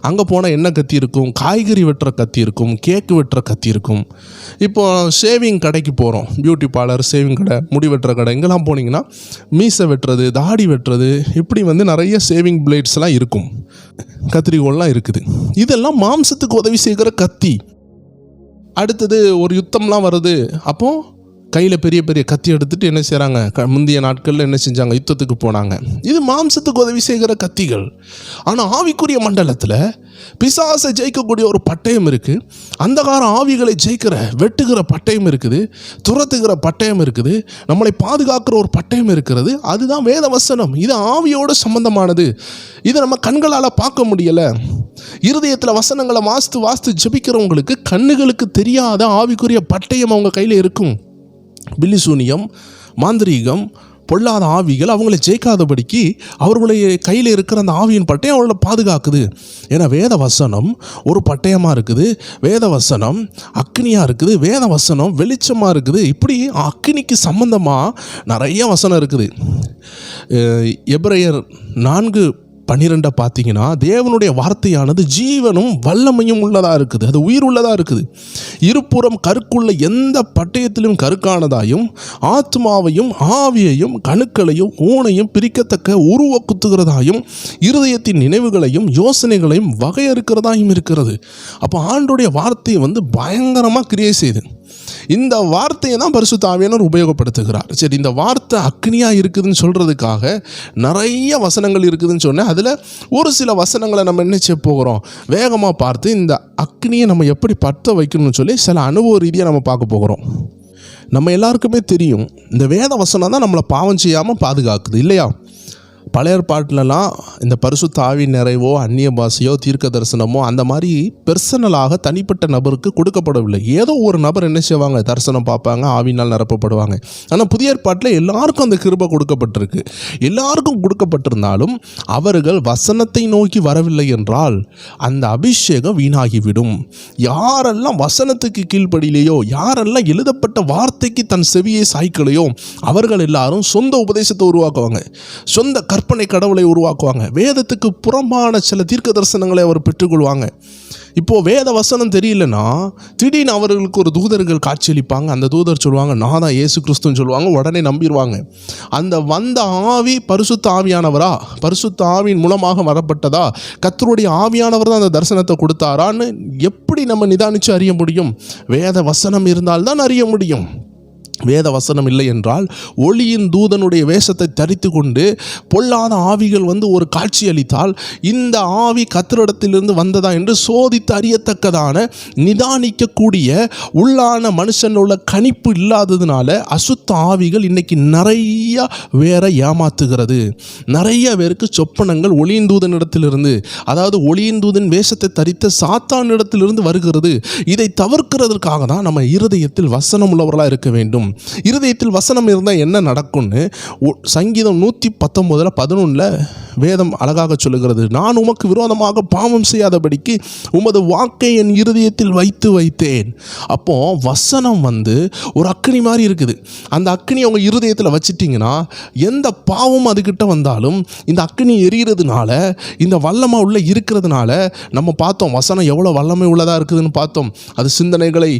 அங்கே போனால் என்ன கத்தி இருக்கும்? காய்கறி வெட்டுற கத்தி இருக்கும், கேக்கு வெட்டுற கத்தி இருக்கும். இப்போது ஷேவிங் கடைக்கு போகிறோம், பியூட்டி பார்லர், ஷேவிங் கடை, முடி வெட்டுற கடை, இங்கெல்லாம் போனீங்கன்னா மீசை வெட்டுறது, தாடி வெட்டுறது, இப்படி நிறைய ஷேவிங் பிளேட்ஸ்லாம் இருக்கும், கத்திரிக்கோள்லாம் இருக்குது. இதெல்லாம் மாம்சத்துக்கு உதவி செய்கிற கத்தி. அடுத்தது ஒரு யுத்தம்லாம் வருது, அப்போது கையில் பெரிய பெரிய கத்தி எடுத்துகிட்டு என்ன செய்கிறாங்க? முந்தைய நாட்களில் என்ன செஞ்சாங்க? யுத்தத்துக்கு போனாங்க. இது மாம்சத்துக்கு உதவி செய்கிற கத்திகள். ஆனால் ஆவிக்குரிய மண்டலத்தில் பிசாசை ஜெயிக்கக்கூடிய ஒரு பட்டயம் இருக்குது, அந்தகார ஆவிகளை ஜெயிக்கிற வெட்டுகிற பட்டயம் இருக்குது, துரத்துகிற பட்டயம் இருக்குது, நம்மளை பாதுகாக்கிற ஒரு பட்டயம் இருக்கிறது. அதுதான் வேத வசனம். இது ஆவியோடு சம்பந்தமானது. இதை நம்ம கண்களால் பார்க்க முடியலை. இருதயத்தில் வசனங்களை வாஸ்து ஜெபிக்கிறவங்களுக்கு கண்ணுகளுக்கு தெரியாத ஆவிக்குரிய பட்டயம் அவங்க கையில் இருக்கும். பில்லிசூனியம், மாந்திரீகம், பொல்லாத ஆவிகள் அவங்களை ஜெயிக்காதபடிக்கு அவர்களுடைய கையில் இருக்கிற அந்த ஆவியின் பட்டயம் அவர்களை பாதுகாக்குது. ஏன்னா வேத வசனம் ஒரு பட்டயமாக இருக்குது, வேத வசனம் அக்னியாக இருக்குது, வேத வசனம் வெளிச்சமாக இருக்குது. இப்படி அக்னிக்கு சம்பந்தமாக நிறைய வசனம் இருக்குது. எபிரேயர் 4:12 பார்த்தீங்கன்னா தேவனுடைய வார்த்தையானது ஜீவனும் வல்லமையும் உள்ளதாக இருக்குது, அது உயிர் உள்ளதாக இருக்குது. இருபுறம் கருக்குள்ள எந்த பட்டயத்திலும் கருக்கானதாயும் ஆத்மாவையும் ஆவியையும் கணுக்களையும் ஊனையும் பிரிக்கத்தக்க உருவ குத்துகிறதாயும் இருதயத்தின் நினைவுகளையும் யோசனைகளையும் வகையறுக்கிறதாயும் இருக்கிறது. அப்போ ஆண்டோடைய வார்த்தையை பயங்கரமாக கிரியை செய்து இந்த வார்த்தையை தான் பரிசுத்த ஆவியானவர் உபயோகப்படுத்துகிறார். சரி, இந்த வார்த்தை அக்னியாக இருக்குதுன்னு சொல்கிறதுக்காக நிறைய வசனங்கள் இருக்குதுன்னு சொன்னேன். அதில் ஒரு சில வசனங்களை நம்ம என்ன செய்ய போகிறோம்? வேகமாக பார்த்து இந்த அக்னியை நம்ம எப்படி பற்ற வைக்கணும்னு சொல்லி சில அனுபவ ரீதியாக நம்ம பார்க்க போகிறோம். நம்ம எல்லாருக்குமே தெரியும், இந்த வேத வசனம் தான் நம்மளை பாவம் செய்யாமல் பாதுகாக்குது, இல்லையா? பழைய ஏற்பாட்டிலலாம் இந்த பரிசுத்த ஆவி நிறைவோ அந்நிய பாஷையோ தீர்க்க தரிசனமோ அந்த மாதிரி பெர்சனலாக தனிப்பட்ட நபருக்கு கொடுக்கப்படவில்லை. ஏதோ ஒரு நபர் என்ன செய்வாங்க? தரிசனம் பார்ப்பாங்க, ஆவினால் நிரப்பப்படுவாங்க. ஆனால் புதிய ஏற்பாட்டில் எல்லாருக்கும் அந்த கிருபை கொடுக்கப்பட்டிருக்கு. எல்லாருக்கும் கொடுக்கப்பட்டிருந்தாலும் அவர்கள் வசனத்தை நோக்கி வரவில்லை என்றால் அந்த அபிஷேகம் வீணாகிவிடும். யாரெல்லாம் வசனத்துக்கு கீழ்ப்படியிலையோ, யாரெல்லாம் எழுதப்பட்ட வார்த்தைக்கு தன் செவியை சாய்க்கலையோ, அவர்கள் எல்லாரும் சொந்த உபதேசத்தை உருவாக்குவாங்க, சொந்த கற்பனை கடவுளை உருவாக்குவாங்க, வேதத்துக்கு புறம்பான சில தீர்க்க தரிசனங்களை அவர் பெற்றுக்கொள்வாங்க. இப்போது வேத வசனம் தெரியலன்னா திடீர்னு அவர்களுக்கு ஒரு தூதர்கள் காட்சியளிப்பாங்க. அந்த தூதர் சொல்லுவாங்க, நான் தான் இயேசு கிறிஸ்துன்னு சொல்லுவாங்க. உடனே நம்பிடுவாங்க. அந்த வந்த ஆவி பரிசுத்த ஆவியானவரா, பரிசுத்த ஆவியின் மூலமாக வரப்பட்டதா, கர்த்தருடைய ஆவியானவர் தான் அந்த தரிசனத்தை கொடுத்தாரான்னு எப்படி நம்ம நிதானித்து அறிய முடியும்? வேத வசனம் இருந்தால்தான் அறிய முடியும். வேத வசனம் இல்லை என்றால் ஒளியின் தூதனுடைய வேஷத்தை தரித்து கொண்டு பொல்லாத ஆவிகள் ஒரு காட்சி அளித்தால் இந்த ஆவி கர்த்தரிடத்திலிருந்து வந்ததா என்று சோதித்து அறியத்தக்கதான நிதானிக்கக்கூடிய உள்ளான மனுஷன் உள்ள கணிப்பு இல்லாததுனால அசுத்த ஆவிகள் இன்னைக்கு நிறைய வேற ஏமாத்துகிறது. நிறைய பேருக்கு சொப்பனங்கள் ஒளியின் தூதனிடத்திலிருந்து, அதாவது ஒளியின் தூதன் வேஷத்தை தரித்த சாத்தானிடத்திலிருந்து வருகிறது. இதை தவிர்க்கிறதுக்காக தான் நம்ம இருதயத்தில் வசனம் உள்ளவர்களாக இருக்க வேண்டும். இருதயத்தில் வசனம் இருந்தால் என்ன நடக்கும்னு சங்கீதம் 119:11 வேதம் அழகாக சொல்லுகிறது. நான் உமக்கு விரோதமாக பாவம் செய்யாதபடிக்கு உமது வாக்கை என் இருதயத்தில் வைத்தேன். அப்போ வசனம் ஒரு அக்னி மாதிரி இருக்குது. அந்த அக்னி அவங்க இருதயத்தில் வச்சிட்டிங்கன்னா எந்த பாவம் அதுக்கிட்ட வந்தாலும் இந்த அக்னி எரியறதுனால, இந்த வல்லமை உள்ள இருக்கிறதுனால நம்ம பார்த்தோம் வசனம் எவ்வளோ வல்லமை உள்ளதாக இருக்குதுன்னு பார்த்தோம். அது சிந்தனைகளை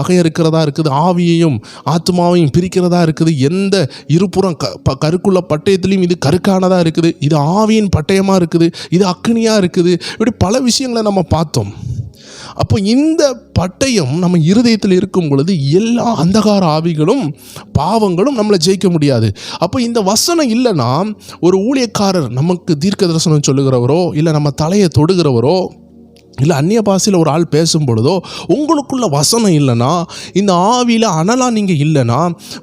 வகையறுக்கிறதா இருக்குது, ஆவியையும் ஆத்மாவையும் பிரிக்கிறதா இருக்குது. எந்த இருபுறம் கருக்குள்ள பட்டயத்திலையும் இது கருக்கானதாக இருக்குது, இது ஆவியின் பட்டயமாக இருக்குது, இது அக்னியாக இருக்குது. இப்படி பல விஷயங்களை நம்ம பார்த்தோம். அப்போ இந்த பட்டயம் நம்ம இருதயத்தில் இருக்கும் பொழுது எல்லா அந்தகார ஆவிகளும் பாவங்களும் நம்மளை ஜெயிக்க முடியாது. அப்போ இந்த வசனம் இல்லைன்னா ஒரு ஊழியக்காரர் நமக்கு தீர்க்க தரிசனம் சொல்லுகிறவரோ இல்லை நம்ம தலையை தொடுகிறவரோ இல்லை அந்நிய பாஷையில் ஒரு ஆள் பேசும் பொழுதோ உங்களுக்குள்ள வசனம் இல்லைன்னா, இந்த ஆவியில் அனலாக நீங்கள் இல்லைன்னா,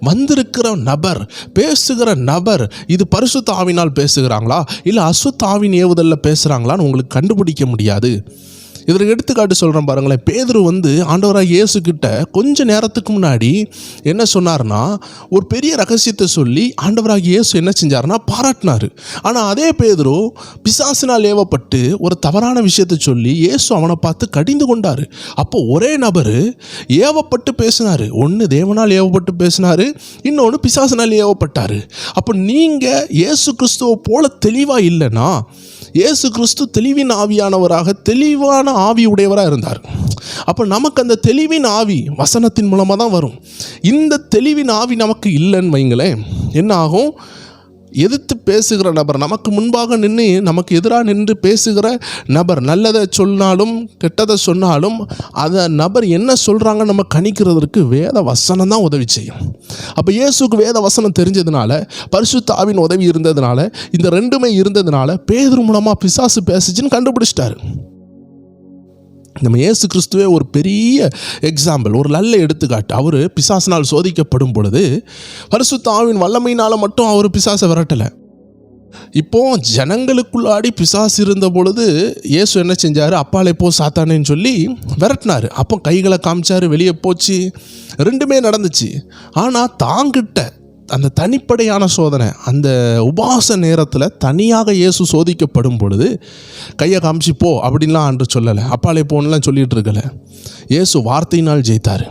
வந்திருக்கிற நபர் பேசுகிற நபர் இது பரிசுத்த ஆவினால் பேசுகிறாங்களா இல்லை அசுத்த ஆவின் ஏவுதலில் பேசுகிறாங்களான்னு உங்களுக்கு கண்டுபிடிக்க முடியாது. இதற்கு எடுத்துக்காட்டு சொல்கிறேன் பாருங்களேன். பேதுரு ஆண்டவராக இயேசு கிட்ட கொஞ்ச நேரத்துக்கு முன்னாடி என்ன சொன்னார்னா, ஒரு பெரிய ரகசியத்தை சொல்லி ஆண்டவராக இயேசு என்ன செஞ்சார்னா பாராட்டினார். ஆனால் அதே பேதுரு பிசாசினால் ஏவப்பட்டு ஒரு தவறான விஷயத்தை சொல்லி இயேசு அவனை பார்த்து கடிந்து கொண்டார். அப்போ ஒரே நபர் ஏவப்பட்டு பேசினார். ஒன்று தேவனால் ஏவப்பட்டு பேசினார், இன்னொன்று பிசாசினால் ஏவப்பட்டார். அப்போ நீங்கள் இயேசு கிறிஸ்துவை போல தெளிவாக இல்லைன்னா, இயேசு கிறிஸ்து தெளிவின் ஆவியானவராக தெளிவான ஆவி உடையவராக இருந்தார். அப்போ நமக்கு அந்த தெளிவின் ஆவி வசனத்தின் மூலமாக தான் வரும். இந்த தெளிவின் ஆவி நமக்கு இல்லைன்னு வைங்களேன், என்ன ஆகும்? எதிர்த்து பேசுகிற நபர், நமக்கு முன்பாக நின்று நமக்கு எதிராக நின்று பேசுகிற நபர் நல்லதை சொன்னாலும் கெட்டதை சொன்னாலும் அந்த நபர் என்ன சொல்கிறாங்க நம்ம கணிக்கிறதுக்கு வேத வசனம் தான் உதவி செய்யும். அப்போ இயேசுக்கு வேத வசனம் தெரிஞ்சதுனால, பரிசுத்த ஆவியின் உதவி இருந்ததுனால, இந்த ரெண்டுமே இருந்ததுனால பேதுரு மூலமாக பிசாசு பேசுச்சுன்னு கண்டுபிடிச்சிட்டாரு. நம்ம இயேசு கிறிஸ்துவே ஒரு பெரிய எக்ஸாம்பிள், ஒரு நல்ல எடுத்துக்காட்டு. அவர் பிசாசினால் சோதிக்கப்படும் பொழுது பரிசுத்த ஆவியின் வல்லமையினால் மட்டும் அவர் பிசாசை விரட்டலை. இப்போ ஜனங்களுக்குள்ளாடி பிசாசு இருந்த பொழுது இயேசு என்ன செஞ்சார்? அப்பாலே போ சாத்தானேன்னு சொல்லி விரட்டினார். அப்போ கைகளை காமிச்சார், வெளியே போச்சு, ரெண்டுமே நடந்துச்சு. ஆனால் தாங்கிட்ட அந்த தனிப்படையான சோதனை, அந்த உபாச நேரத்தில் தனியாக இயேசு சோதிக்கப்படும் பொழுது கையை காமிச்சு போ அப்படின்லாம் ஆண்டு சொல்லலை, அப்பாலே போன்னுலாம் சொல்லிகிட்டு இருக்கலை. இயேசு வார்த்தையினால் ஜெயித்தார்.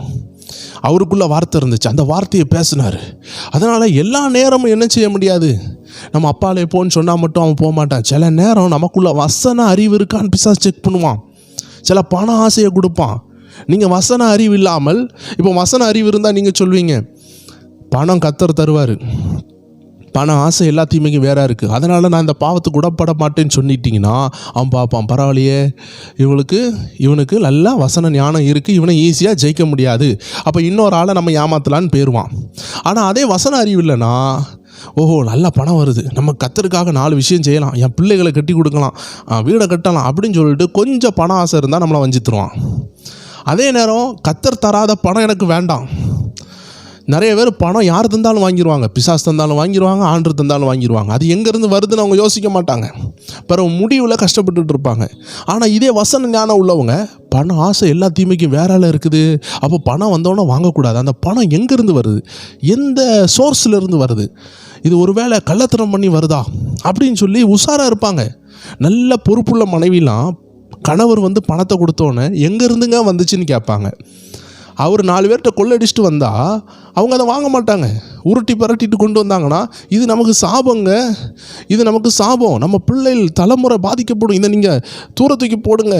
அவருக்குள்ள வார்த்தை இருந்துச்சு, அந்த வார்த்தையை பேசினார். அதனால் எல்லா நேரமும் என்ன செய்ய முடியாது, நம்ம அப்பாலே போன்னு சொன்னால் மட்டும் அவன் போக மாட்டான். சில நேரம் நமக்குள்ள வசன அறிவு இருக்கான்னு பிசாசு செக் பண்ணுவான். சில பண ஆசையை கொடுப்பான். நீங்கள் வசன அறிவு இல்லாமல், இப்போ வசன அறிவு இருந்தால் நீங்கள் சொல்வீங்க பணம் கர்த்தர் தருவார், பண ஆசை எல்லா தீமைக்கும் வேற இருக்குது, அதனால் நான் இந்த பாவத்துக்கு உடப்பட மாட்டேன்னு சொல்லிட்டீங்கன்னா அவன் பார்ப்பான், பரவாயில்லையே இவனுக்கு நல்லா வசன ஞானம் இருக்குது, இவனை ஈஸியாக ஜெயிக்க முடியாது, அப்போ இன்னொரு ஆளை நம்ம ஏமாத்தலான்னு போயிடுவான். ஆனால் அதே வசன அறிவு இல்லைன்னா, ஓஹோ நல்ல பணம் வருது, நம்ம கர்த்தருக்காக 4 விஷயம் செய்யலாம், என் பிள்ளைகளை கட்டி கொடுக்கலாம், வீடை கட்டலாம் அப்படின்னு சொல்லிட்டு கொஞ்சம் பண ஆசை இருந்தால் நம்மளை வஞ்சித்துருவான். அதே நேரம் கர்த்தர் தராத பணம் எனக்கு வேண்டாம். நிறைய பேர் பணம் யார் தந்தாலும் வாங்கிடுவாங்க, பிசாசு தந்தாலும் வாங்கிடுவாங்க, ஆண்டு தந்தாலும் வாங்கிடுவாங்க. அது எங்கேருந்து வருதுன்னு அவங்க யோசிக்க மாட்டாங்க, பிறகு முடிவில் கஷ்டப்பட்டுட்டு இருப்பாங்க. ஆனால் இதே வசன ஞானம் உள்ளவங்க, பணம் ஆசை எல்லா தீமைக்கும் வேறால இருக்குது, அப்போ பணம் வந்தோன்னே வாங்கக்கூடாது, அந்த பணம் எங்கேருந்து வருது, எந்த சோர்ஸ்லேருந்து வருது, இது ஒரு வேளை கள்ளத்தனம் பண்ணி வருதா அப்படின்னு சொல்லி உஷாராக இருப்பாங்க. நல்ல பொறுப்புள்ள மனைவிலாம் கணவர் பணத்தை கொடுத்தோன்னே எங்கேருந்துங்க வந்துச்சுன்னு கேட்பாங்க. அவர் 4 பேர்கிட்ட கொள்ளடிச்சிட்டு வந்தால் அவங்க அதை வாங்க மாட்டாங்க. உருட்டி பரட்டிட்டு கொண்டு வந்தாங்கன்னா இது நமக்கு சாபங்க, இது நமக்கு சாபம், நம்ம பிள்ளைகள் தலைமுறை பாதிக்கப்படும், இதை நீங்கள் தூரத்துக்கு போடுங்க.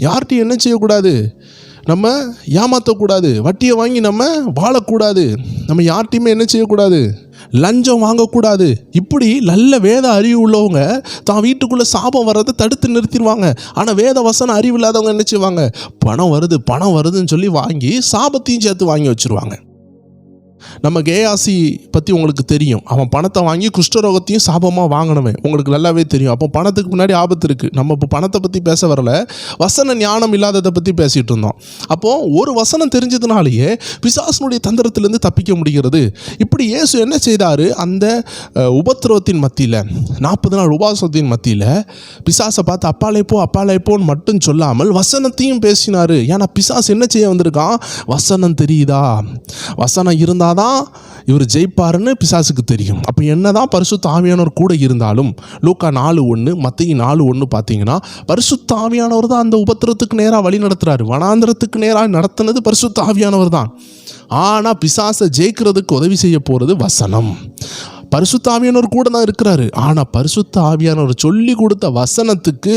யார்கிட்டையும் என்ன செய்யக்கூடாது, நம்ம ஏமாற்றக்கூடாது, வட்டியை வாங்கி நம்ம வாழக்கூடாது, நம்ம யார்கிட்டையுமே என்ன செய்யக்கூடாது, லஞ்சம் வாங்கக்கூடாது. இப்படி நல்ல வேத அறிவு உள்ளவங்க தான் வீட்டுக்குள்ளே சாபம் வர்றதை தடுத்து நிறுத்திடுவாங்க. ஆனால் வேத வசன அறிவு இல்லாதவங்க என்ன செய்வாங்க, பணம் வருதுன்னு சொல்லி வாங்கி சாபத்தையும் சேர்த்து வாங்கி வச்சுருவாங்க. நம்ம கேயாசி பற்றி உங்களுக்கு தெரியும், அவன் பணத்தை வாங்கி குஷ்டரோகத்தையும் சாபமாக வாங்கினவன், உங்களுக்கு நல்லாவே தெரியும். அப்போ பணத்துக்கு முன்னாடி ஆபத்து இருக்குது. நம்ம இப்போ பணத்தை பற்றி பேச வரல, வசன ஞானம் இல்லாததை பற்றி பேசிகிட்டு இருந்தோம். அப்போது ஒரு வசனம் தெரிஞ்சதுனாலேயே பிசாசனுடைய தந்திரத்திலேருந்து தப்பிக்க முடிகிறது. இப்படி இயேசு என்ன செய்தார், அந்த உபத்திரவத்தின் மத்தியில் 40 நாள் உபாசத்தின் மத்தியில் பிசாசை பார்த்து அப்பாலே போன்னு மட்டும் சொல்லாமல் வசனத்தையும் பேசினார். ஏன்னா பிசாசு என்ன செய்ய வந்திருக்கான், வசனம் தெரியுதா, வசனம் இருந்தால் தான் இவர் ஜெயிப்பாருன்னு பிசாசுக்கு தெரியும். அப்போ என்ன தான் பரிசுத்த ஆவியானவர் கூட இருந்தாலும், லூக்கா 4:1 மத்தேயு 4:1 பார்த்தீங்கன்னா பரிசுத்த ஆவியானவர் தான் அந்த உபத்திரத்துக்கு நேராக வழி நடத்துகிறாரு. வனாந்திரத்துக்கு நேராக நடத்துனது பரிசுத்த ஆவியானவர் தான். ஆனால் பிசாசை ஜெயிக்கிறதுக்கு உதவி செய்ய போகிறது வசனம். பரிசுத்த ஆவியானவர் கூட தான் இருக்கிறாரு. ஆனால் பரிசுத்த ஆவியானவர் சொல்லி கொடுத்த வசனத்துக்கு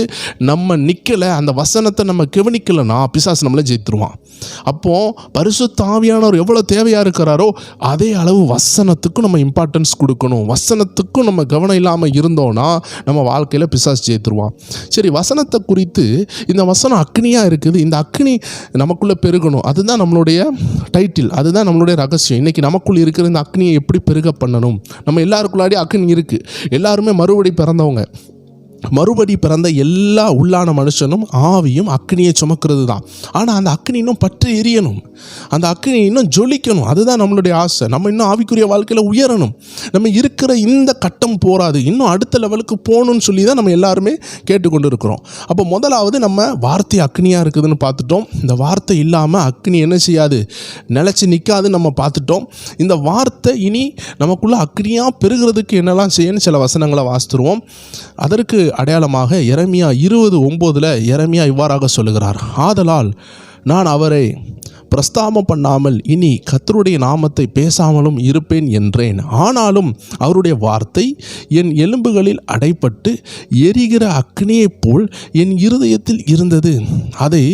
நம்ம நிற்கலை, அந்த வசனத்தை நம்ம கவனிக்கலைன்னா பிசாசு நம்மளை ஜெயித்துருவான். அப்போது பரிசுத்த ஆவியானவர் எவ்வளோ தேவையாக இருக்கிறாரோ அதே அளவு வசனத்துக்கும் நம்ம இம்பார்ட்டன்ஸ் கொடுக்கணும். வசனத்துக்கும் நம்ம கவனம் இல்லாமல் இருந்தோன்னா நம்ம வாழ்க்கையில் பிசாசு ஜெயித்துருவான். சரி, வசனத்தை குறித்து இந்த வசனம் அக்னியாக இருக்குது, இந்த அக்னி நமக்குள்ளே பெருகணும், அதுதான் நம்மளுடைய டைட்டில், அதுதான் நம்மளுடைய ரகசியம். இன்றைக்கி நமக்குள்ளே இருக்கிற இந்த அக்னியை எப்படி பெருக பண்ணணும். நம்ம எல்லாருக்குள்ளாடி அக்னி இருக்குது, எல்லாருமே மறுபடி பிறந்தவங்க. மறுபடி பிறந்த எல்லா உள்ளான மனுஷனும் ஆவியும் அக்னியை சுமக்கிறது தான். ஆனால் அந்த அக்னி இன்னும் பற்றி எரியணும், அந்த அக்னி இன்னும் ஜொலிக்கணும். அதுதான் நம்மளுடைய ஆசை. நம்ம இன்னும் ஆவிக்குரிய வாழ்க்கையில் உயரணும். நம்ம இருக்கிற இந்த கட்டம் போராது, இன்னும் அடுத்த லெவலுக்கு போகணும்னு சொல்லி தான் நம்ம எல்லாருமே கேட்டுக்கொண்டு இருக்கிறோம். அப்போ முதலாவது நம்ம வார்த்தை அக்னியாக இருக்குதுன்னு பார்த்துட்டோம். இந்த வார்த்தை இல்லாமல் அக்னி என்ன செய்யாது, நிலச்சி நிற்காதுன்னு நம்ம பார்த்துட்டோம். இந்த வார்த்தை இனி நமக்குள்ளே அக்னியாக பெருகிறதுக்கு என்னெல்லாம் செய்யணும் சில வசனங்களை வாசித்துருவோம். அதற்கு அடையாளமாக எரேமியா 20:9 எரேமியா இவ்வாறாக சொல்லுகிறார், ஆதலால் நான் அவரை பிரஸ்தாபம் பண்ணாமல் இனி கர்த்தருடைய நாமத்தை பேசாமலும் இருப்பேன் என்றேன். ஆனாலும் அவருடைய வார்த்தை என் எலும்புகளில் அடைப்பட்டு எரிகிற அக்னியைப் போல் என் இருதயத்தில் இருந்தது, அதை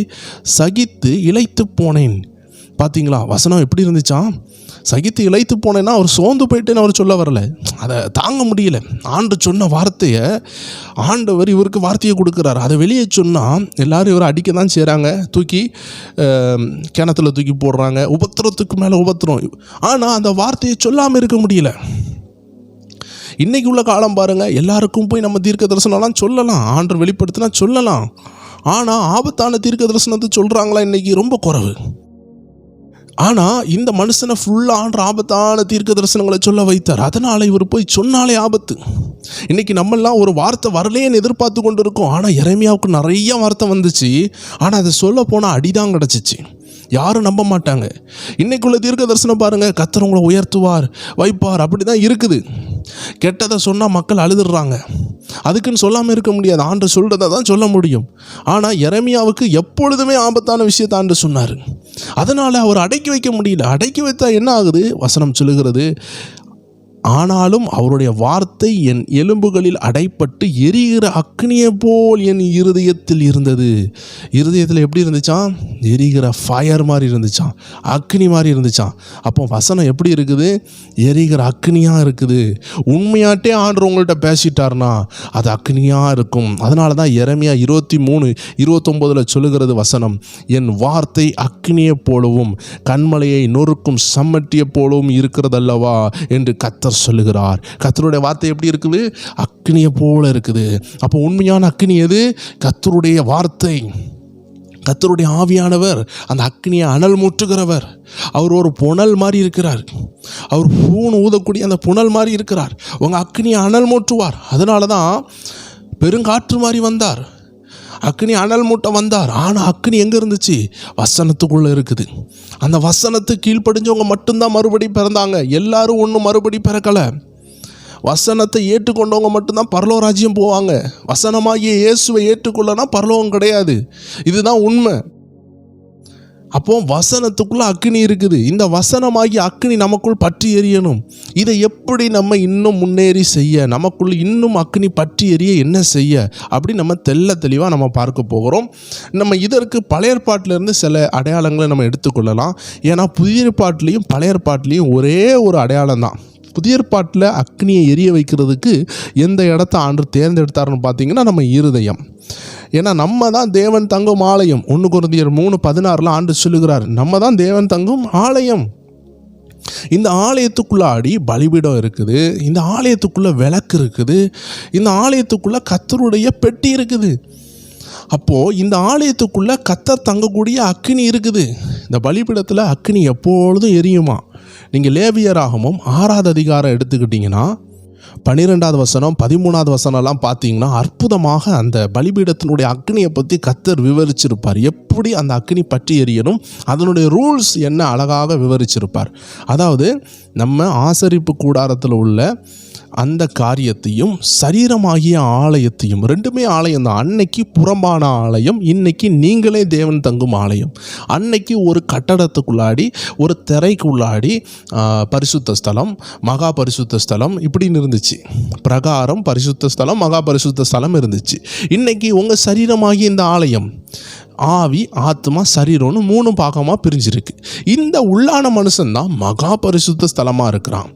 சகித்து இளைத்து போனேன். பார்த்தீங்களா வசனம் எப்படி இருந்துச்சா? சகித்து இளைத்து போனேன்னா அவர் சோர்ந்து போயிட்டேன்னு அவர் சொல்ல வரல, அதை தாங்க முடியல. ஆண்டு சொன்ன வார்த்தையை ஆண்டவர் இவருக்கு வார்த்தையை கொடுக்குறாரு. அதை வெளியே சொன்னால் எல்லோரும் இவரை அடிக்க தான் செய்கிறாங்க, தூக்கி கிணத்துல தூக்கி போடுறாங்க, உபத்திரத்துக்கு மேலே உபத்திரம். ஆனால் அந்த வார்த்தையை சொல்லாமல் இருக்க முடியல. இன்றைக்கி உள்ள காலம் பாருங்கள், எல்லாருக்கும் போய் நம்ம தீர்க்க தரிசனம்லாம் சொல்லலாம், ஆண்டவர் வெளிப்படுத்தினா சொல்லலாம். ஆனால் ஆபத்தான தீர்க்க தரிசனத்தை சொல்கிறாங்களா இன்றைக்கி ரொம்ப குறைவு. ஆனால் இந்த மனுஷனை ஃபுல்லாக ஆபத்தான தீர்க்க தரிசனங்களை சொல்ல வைத்தார். அதனால் இவர் போய் சொன்னாலே ஆபத்து. இன்றைக்கி நம்மெல்லாம் ஒரு வார்த்தை வரலேன்னு எதிர்பார்த்து கொண்டு இருக்கோம். ஆனால் எரேமியாவுக்கு நிறைய வார்த்தை வந்துச்சு, ஆனால் அதை சொல்ல போனால் அடிதான் கிடச்சிச்சு. யாரும் நம்ப மாட்டாங்க. இன்றைக்குள்ள தீர்க்க தரிசனம் பாருங்கள், கர்த்தர் உங்களை உயர்த்துவார் வைப்பார், அப்படி தான் இருக்குது. கெட்டதை சொன்னால் மக்கள் அழுதுடுறாங்க. அதுக்குன்னு சொல்லாமல் இருக்க முடியாது, ஆண்டு சொல்கிறத தான் சொல்ல முடியும். ஆனால் எரேமியாவுக்கு எப்பொழுதுமே ஆபத்தான விஷயத்தை ஆண்டு சொன்னார். அதனால் அவர் அடக்கி வைக்க முடியல. அடக்கி வைத்தா என்ன ஆகுது? வசனம் சொல்லுகிறது, ஆனாலும் அவருடைய வார்த்தை என் எலும்புகளில் அடைப்பட்டு எரிகிற அக்னியை போல் என் இருதயத்தில் இருந்தது. இருதயத்தில் எப்படி இருந்துச்சான்? எரிகிற ஃபயர் மாதிரி இருந்துச்சான், அக்னி மாதிரி இருந்துச்சான். அப்போ வசனம் எப்படி இருக்குது? எரிகிற அக்னியாக இருக்குது. உண்மையாட்டே ஆண்டவர் உங்கள்கிட்ட பேசிட்டார்னா அது அக்னியாக இருக்கும். அதனால தான் எரேமியா 23:29 சொல்லுகிறது வசனம், என் வார்த்தை அக்னியை போலவும் கண்மலையை நொறுக்கும் சம்மட்டியை போலவும் இருக்கிறதல்லவா என்று கர்த்தர் சொல்லுகிறார். கர்த்தருடைய வார்த்தை எப்படி இருக்குது? அக்னியை போல இருக்குது. அப்போ உண்மையான அக்னி எது? கர்த்தருடைய வார்த்தை. கர்த்தருடைய ஆவியானவர் அந்த அக்னியை அனல் மூட்டுகிறவர். அவர் ஒரு புனல் மாதிரி இருக்கிறார். அவர் பூண் ஊதக்கூடிய அந்த புனல் மாதிரி இருக்கிறார். உங்கள் அக்னியை அனல் மூட்டுவார். அதனால தான் பெருங்காற்று மாதிரி வந்தார், அக்னி அனல் மூட்டை வந்தார். ஆனால் அக்னி எங்கே இருந்துச்சு? வசனத்துக்குள்ளே இருக்குது. அந்த வசனத்துக்கு கீழ்ப்படிஞ்சவங்க மட்டும்தான் மறுபடி பிறந்தாங்க. எல்லாரும் ஒன்றும் மறுபடி பிறக்கலை. வசனத்தை ஏற்றுக்கொண்டவங்க மட்டும்தான் பரலோக ராஜ்யம் போவாங்க. வசனமாகிய இயேசுவை ஏற்றுக்கொள்ளனா பரலோகம் கிடையாது. இதுதான் உண்மை. அப்போ வசனத்துக்குள்ள அக்னி இருக்குது. இந்த வசனமாகி அக்னி நமக்குள் பற்றி எரியணும். இதை எப்படி நம்ம இன்னும் முன்னேறி செய்ய, நமக்குள் இன்னும் அக்னி பற்றி எரிய என்ன செய்ய அப்படி நம்ம தெளிவாக நம்ம பார்க்க போகிறோம். நம்ம இதற்கு பழைய ஏற்பாட்டிலேருந்து சில அடையாளங்களை நம்ம எடுத்துக்கொள்ளலாம். ஏன்னா புதிய ஏற்பாட்டிலையும் பழைய ஏற்பாட்டிலையும் ஒரே ஒரு அடையாளம் தான். புதிய ஏற்பாட்டில் அக்னியை எரிய வைக்கிறதுக்கு எந்த இடத்த ஆண்டவர் தேர்ந்தெடுத்தாருன்னு பார்த்தீங்கன்னா நம்ம இருதயம். ஏன்னா நம்ம தான் தேவன் தங்கும் ஆலயம். 1 கொரிந்தியர் 3:16 ஆண்டு சொல்லுகிறார், நம்ம தான் தேவன் தங்கும் ஆலயம். இந்த ஆலயத்துக்குள்ளாடி பலிபீடம் இருக்குது, இந்த ஆலயத்துக்குள்ளே விளக்கு இருக்குது, இந்த ஆலயத்துக்குள்ளே கர்த்தருடைய பெட்டி இருக்குது. அப்போது இந்த ஆலயத்துக்குள்ளே கர்த்தர் தங்கக்கூடிய அக்னி இருக்குது. இந்த பலிபீடத்தில் அக்னி எப்பொழுதும் எரியுமா. நீங்கள் லேவியராகமம் 6வது அதிகாரம் எடுத்துக்கிட்டிங்கன்னா 12வது வசனம் 13வது வசனம்லாம் பார்த்தீங்கன்னா அற்புதமாக அந்த பலிபீடத்தினுடைய அக்னியை பற்றி கர்த்தர் விவரிச்சிருப்பார். எப்படி அந்த அக்னி பற்றி எரியணும், அதனுடைய ரூல்ஸ் என்ன அழகாக விவரிச்சிருப்பார். அதாவது நம்ம ஆசரிப்பு கூடாரத்தில் உள்ள அந்த காரியத்தையும் சரீரமாகிய ஆலயத்தையும், ரெண்டுமே ஆலயம் தான். அன்னைக்கு புறம்பான ஆலயம், இன்னைக்கு நீங்களே தேவன் தங்கும் ஆலயம். அன்னைக்கு ஒரு கட்டடத்துக்குள்ளாடி ஒரு திரைக்குள்ளாடி பரிசுத்த ஸ்தலம், மகா பரிசுத்த ஸ்தலம் இப்படின்னு இருந்துச்சு. பிரகாரம், பரிசுத்த ஸ்தலம், மகா பரிசுத்த ஸ்தலம் இருந்துச்சு. இன்னைக்கு உங்கள் சரீரமாகிய இந்த ஆலயம் ஆவி, ஆத்மா, சரீரம்னு 3 பாகமாக பிரிஞ்சிருக்கு. இந்த உள்ளான மனுஷன்தான் மகா பரிசுத்த ஸ்தலமாக இருக்கிறான்.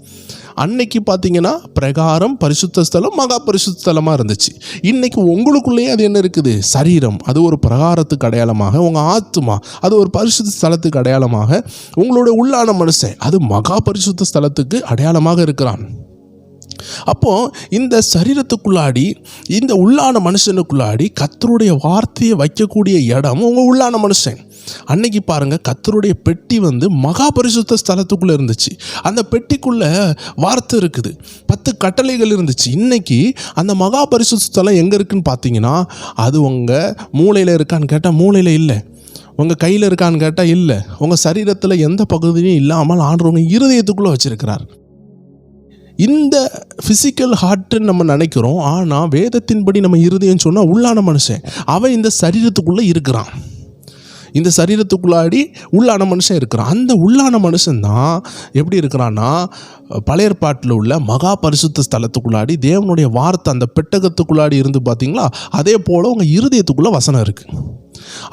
அன்னைக்கு பார்த்தீங்கன்னா பிரகாரம், பரிசுத்த ஸ்தலம், மகா பரிசுத்த ஸ்தலமாக இருந்துச்சு. இன்றைக்கி உங்களுக்குள்ளேயே அது என்ன இருக்குது? சரீரம், அது ஒரு பிரகாரத்துக்கு அடையாளமாக, உங்கள் ஆத்மா அது ஒரு பரிசுத்த ஸ்தலத்துக்கு அடையாளமாக, உங்களுடைய உள்ளான மனுஷன் அது மகா பரிசுத்த ஸ்தலத்துக்கு அடையாளமாக இருக்கிறான். அப்போது இந்த சரீரத்துக்குள்ளாடி, இந்த உள்ளான மனுஷனுக்குள்ளாடி கர்த்தருடைய வார்த்தையை வைக்கக்கூடிய இடம் உங்கள் உள்ளான மனுஷன். அன்னைக்கு பாருங்கள், கர்த்தருடைய பெட்டி மகா பரிசுத்த ஸ்தலத்துக்குள்ளே இருந்துச்சு. அந்த பெட்டிக்குள்ளே வார்த்தை இருக்குது, 10 கட்டளைகள் இருந்துச்சு. இன்னைக்கு அந்த மகா பரிசுத்த ஸ்தலம் எங்கே இருக்குன்னு பார்த்தீங்கன்னா, அது உங்கள் மூளையில் இருக்கான்னு கேட்டால் மூளையில் இல்லை, உங்கள் கையில் இருக்கான்னு கேட்டால் இல்லை, உங்கள் சரீரத்தில் எந்த பகுதியும் இல்லாமல் ஆண்டவர் உங்கள் இருதயத்துக்குள்ளே வச்சுருக்கிறார். இந்த ஃபிசிக்கல் ஹார்ட்டுன்னு நம்ம நினைக்கிறோம், ஆனால் வேதத்தின்படி நம்ம இருதயம் சொன்னால் உள்ளான மனுஷன் அவன் இந்த சரீரத்துக்குள்ளே இருக்கிறான். இந்த சரீரத்துக்குள்ளாடி உள்ளான மனுஷன் இருக்கிறான். அந்த உள்ளான மனுஷன்தான் எப்படி இருக்கிறான்னா, பழைய ஏற்பாட்டில் உள்ள மகா பரிசுத்த ஸ்தலத்துக்குள்ளாடி தேவனுடைய வார்த்தை அந்த பெட்டகத்துக்குள்ளாடி இருந்து பார்த்தீங்களா, அதே போல் உங்கள் இருதயத்துக்குள்ளே வசனம் இருக்குது.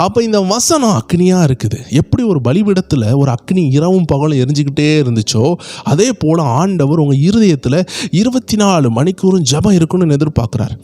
அப்போ இந்த வசனம் அக்னியாக இருக்குது. எப்படி ஒரு பலிபீடத்தில் ஒரு அக்னி இரவும் பகலும் எரிஞ்சிக்கிட்டே இருந்துச்சோ, அதே போல் ஆண்டவர் உங்கள் இருதயத்தில் 24 மணிக்கூறும் ஜெபம் இருக்குன்னு எதிர்பார்க்குறார்.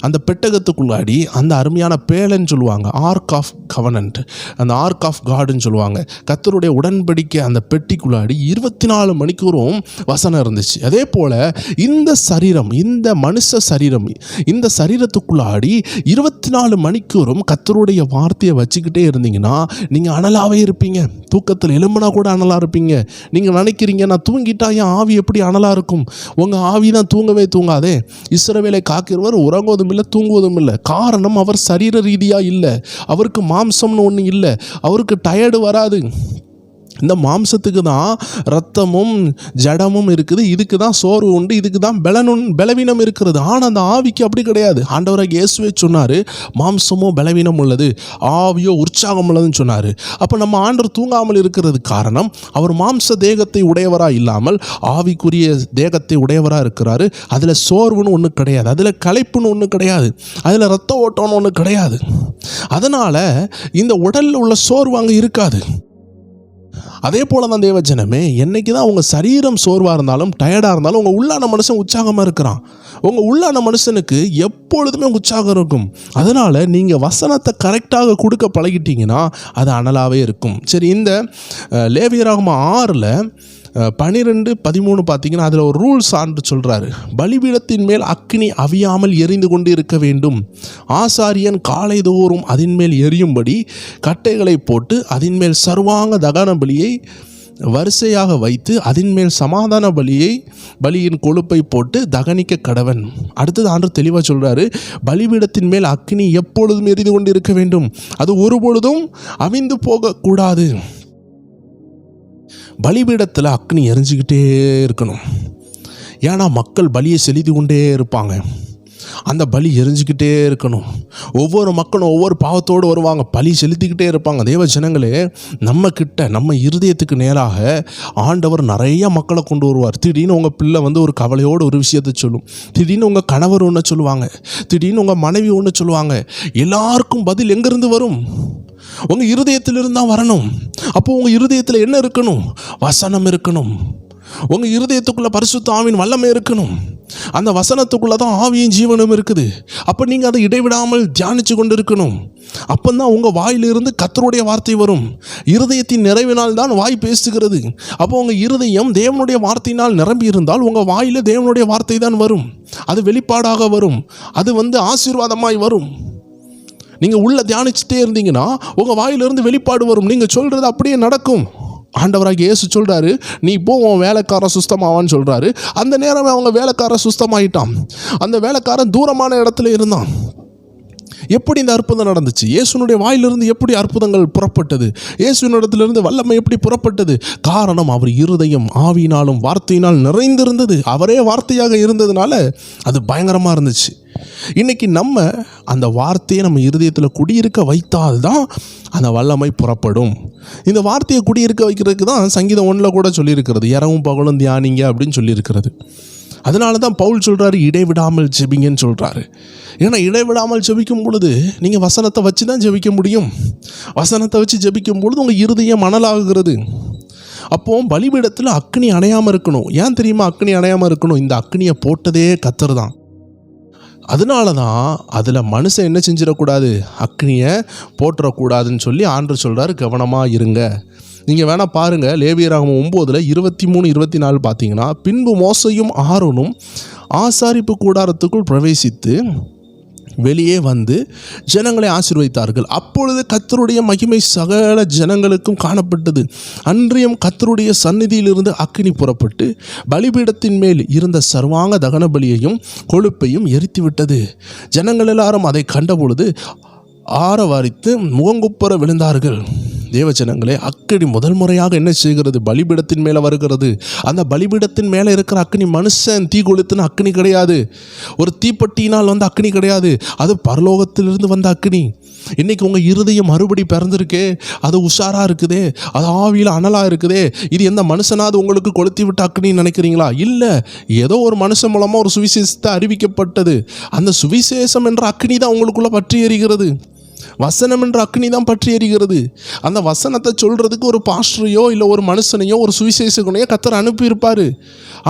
அந்த பெட்டகத்துக்குள்ளாடி அந்த அருமையான பேலன்னு சொல்லுவாங்க, ஆர்க் ஆஃப் கவனன்ட், அந்த ஆர்க் ஆஃப் காடுன்னு சொல்லுவாங்க, கர்த்தருடைய உடன்படிக்கை அந்த பெட்டிக்குள்ளாடி 24 மணிக்கூறும் வசனம் இருந்துச்சு. அதே போல் இந்த சரீரம், இந்த மனுஷ சரீரம், இந்த சரீரத்துக்குள்ளாடி 24 மணிக்கூறும் கர்த்தருடைய வார்த்தையை வச்சுக்கிட்டே இருந்தீங்கன்னா நீங்கள் அனலாகவே இருப்பீங்க. தூக்கத்தில் எழும்புனா கூட அனலாக இருப்பீங்க. நீங்கள் நினைக்கிறீங்க, நான் தூங்கிட்டா என் ஆவி எப்படி அனலாக இருக்கும்? உங்கள் ஆவி தான் தூங்கவே தூங்காதே. இஸ்ரவேலை காக்கிறவர் உறங்குவதும் இல்லை, தூங்குவதும் இல்லை. காரணம், அவர் சரீர ரீதியாக இல்லை, அவருக்கு மாம்சம்னு ஒன்று இல்லை, அவருக்கு டயர்டு வராது. இந்த மாம்சத்துக்கு தான் ரத்தமும் ஜடமும் இருக்குது, இதுக்கு தான் சோர்வு உண்டு, இதுக்கு தான் பலவீனம் இருக்கிறது. ஆனால் அந்த ஆவிக்கு அப்படி கிடையாது. ஆண்டவராக இயேசுவே சொன்னார், மாம்சமோ பலவீனம் உள்ளது, ஆவியோ உற்சாகம் உள்ளதுன்னு சொன்னார். அப்போ நம்ம ஆண்டவர் தூங்காமல் இருக்கிறது காரணம், அவர் மாம்ச தேகத்தை உடையவராக இல்லாமல் ஆவிக்குரிய தேகத்தை உடையவராக இருக்கிறாரு. அதில் சோர்வுன்னு ஒன்று கிடையாது, அதில் களைப்புன்னு ஒன்று கிடையாது, அதில் ரத்த ஓட்டம்னு ஒன்று கிடையாது. அதனால் இந்த உடலில் உள்ள சோர்வு அங்கே இருக்காது. அதே போல தான் தேவஜனமே, என்னைக்கு தான் உங்கள் சரீரம் சோர்வாக இருந்தாலும் டயர்டாக இருந்தாலும் உங்கள் உள்ளான மனுஷன் உற்சாகமாக இருக்கிறான். உங்கள் உள்ளான மனுஷனுக்கு எப்பொழுதுமே உற்சாகம் இருக்கும். அதனால் நீங்கள் வசனத்தை கரெக்டாக கொடுக்க பழகிட்டீங்கன்னா அது அனலாகவே இருக்கும். சரி, இந்த லேவியராகமம் 6 12, 13 பார்த்தீங்கன்னா அதில் ஒரு ரூல்ஸ் ஆண்டு சொல்கிறாரு. பலிபீடத்தின் மேல் அக்கினி அவியாமல் எரிந்து கொண்டு இருக்க வேண்டும். ஆசாரியன் காலைதோறும் அதன் மேல் எரியும்படி கட்டைகளை போட்டு அதன் மேல் சர்வாங்க தகன பலியை வரிசையாக வைத்து அதன் மேல் சமாதான பலியின் கொழுப்பை போட்டு தகனிக்க கடவன். அடுத்தது ஆண்டு தெளிவாக சொல்கிறாரு, பலிபீடத்தின் மேல் அக்கினி எப்பொழுதும் எரிந்து கொண்டு இருக்க வேண்டும், அது ஒருபொழுதும் அவிந்து போகக்கூடாது. பலிபீடத்தில் அக்னி எரிஞ்சிக்கிட்டே இருக்கணும். ஏன்னா மக்கள் பலியை செலுத்தி கொண்டே இருப்பாங்க, அந்த பலி எரிஞ்சிக்கிட்டே இருக்கணும். ஒவ்வொரு மக்களும் ஒவ்வொரு பாவத்தோடு வருவாங்க, பலி செலுத்திக்கிட்டே இருப்பாங்க. தேவ ஜனங்களே, நம்ம இருதயத்துக்கு நேராக ஆண்டவர் நிறைய மக்களை கொண்டு வருவார். திடீர்னு உங்கள் பிள்ளை ஒரு கவலையோடு ஒரு விஷயத்தை சொல்லும், திடீர்னு உங்கள் கணவர் ஒன்று சொல்லுவாங்க, திடீர்னு உங்கள் மனைவி ஒன்று சொல்லுவாங்க. எல்லாருக்கும் பதில் எங்கேருந்து வரும்? உங்கள் இருதயத்திலிருந்து தான் வரணும். அப்போது உங்கள் இருதயத்தில் என்ன இருக்கணும்? வசனம் இருக்கணும். உங்கள் இருதயத்துக்குள்ளே பரிசுத்த ஆவியின் வல்லமை இருக்கணும். அந்த வசனத்துக்குள்ளே தான் ஆவியின் ஜீவனும் இருக்குது. அப்போ நீங்கள் அதை இடைவிடாமல் தியானித்து கொண்டு இருக்கணும். அப்போ தான் உங்கள் வாயிலிருந்து கர்த்தருடைய வார்த்தை வரும். இருதயத்தின் நிறைவினால் தான் வாய் பேசுகிறது. அப்போ உங்கள் இருதயம் தேவனுடைய வார்த்தையினால் நிரம்பி இருந்தால் உங்கள் வாயில் தேவனுடைய வார்த்தை தான் வரும். அது வெளிப்பாடாக வரும், அது ஆசீர்வாதமாய் வரும். நீங்கள் உள்ளே தியானிச்சுட்டே இருந்தீங்கன்னா உங்கள் வாயிலிருந்து வெளிப்பாடு வரும். நீங்கள் சொல்கிறது அப்படியே நடக்கும். ஆண்டவராக இயேசு சொல்கிறாரு, நீ போ, உன் வேலைக்காரன் சுஸ்தமாவான்னு சொல்கிறாரு. அந்த நேரம் அவங்க வேலைக்காரன் சுஸ்தமாயிட்டான். அந்த வேலைக்காரன் தூரமான இடத்துல இருந்தான். எப்படி இந்த அற்புதம் நடந்துச்சு? இயேசுனுடைய வாயிலிருந்து எப்படி அற்புதங்கள் புறப்பட்டது? இயேசுனிடத்திலிருந்து வல்லமை எப்படி புறப்பட்டது? காரணம், அவர் இருதயம் ஆவியினாலும் வார்த்தையினால் நிறைந்திருந்தது. அவரே வார்த்தையாக இருந்ததுனால அது பயங்கரமாக இருந்துச்சு. இன்றைக்கி நம்ம அந்த வார்த்தையை நம்ம இருதயத்தில் குடியிருக்க வைத்தால்தான் அந்த வல்லமை புறப்படும். இந்த வார்த்தையை குடியிருக்க வைக்கிறதுக்கு தான் சங்கீதம் 1 கூட சொல்லியிருக்கிறது, இரவும் பகலும் தியானிங்க அப்படின்னு சொல்லியிருக்கிறது. அதனால தான் பவுல் சொல்கிறாரு, இடைவிடாமல் ஜெபிங்கன்னு சொல்கிறாரு. ஏன்னா இடைவிடாமல் ஜெபிக்கும் பொழுது நீங்கள் வசனத்தை வச்சு தான் ஜெபிக்க முடியும். வசனத்தை வச்சு ஜெபிக்கும் பொழுது உங்கள் இருதயம் மணலாகிறது. அப்போது பலிபீடத்தில் அக்னி அணையாமல் இருக்கணும். ஏன் தெரியுமா அக்னி அணையாமல் இருக்கணும்? இந்த அக்னியை போட்டதே கர்த்தர் தான். அதனால தான் அதில் மனுஷன் என்ன செஞ்சிடக்கூடாது, அக்னியை போட்டுறக்கூடாதுன்னு சொல்லி ஆண்டவர் சொல்கிறாரு, கவனமாக இருங்க. நீங்கள் வேணால் பாருங்கள், லேவியராகமம் 9 23, 24 பார்த்தீங்கன்னா, பின்பு மோசையும் ஆரோனும் ஆசாரிப்பு கூடாரத்துக்குள் பிரவேசித்து வெளியே வந்து ஜனங்களை ஆசீர்வதித்தார்கள். அப்பொழுது கர்த்தருடைய மகிமை சகல ஜனங்களுக்கும் காணப்பட்டது. அன்றியும் கர்த்தருடைய சந்நிதியிலிருந்து அக்கினி புறப்பட்டு பலிபீடத்தின் மேல் இருந்த சர்வாங்க தகன பலியையும் கொழுப்பையும் எரித்துவிட்டது. ஜனங்கள் எல்லாரும் அதை கண்டபொழுது ஆரவாரித்து முகங்குப்புற விழுந்தார்கள். தேவஜனங்களே, அக்கினி முதல் முறையாக என்ன செய்கிறது? பலிபீடத்தின் மேலே வருகிறது. அந்த பலிபீடத்தின் மேலே இருக்கிற அக்கினி மனுஷன் தீ கொளுத்துன அக்கினி கிடையாது, ஒரு தீப்பட்டியினால் வந்த அக்கினி கிடையாது, அது பரலோகத்திலிருந்து வந்த அக்கினி. இன்றைக்கி உங்கள் இருதயம் மறுபடி பிறந்திருக்கே, அது உஷாராக இருக்குதே, அது ஆவியில் அனலாக இருக்குதே, இது எந்த மனுஷனாவது உங்களுக்கு கொளுத்தி விட்ட அக்கினின்னு நினைக்கிறீங்களா? இல்லை, ஏதோ ஒரு மனுஷன் மூலமாக ஒரு சுவிசேஷத்தை அறிவிக்கப்பட்டது. அந்த சுவிசேஷம் என்ற அக்கினி தான் உங்களுக்குள்ளே பற்றி எரிகிறது. வசனம் என்ற அக்னி தான் பற்றி எரிகிறது. அந்த வசனத்தை சொல்கிறதுக்கு ஒரு பாஸ்டரையோ இல்லை ஒரு மனுஷனையோ ஒரு சுவிசேஷகனையோ கர்த்தர் அனுப்பியிருப்பார்.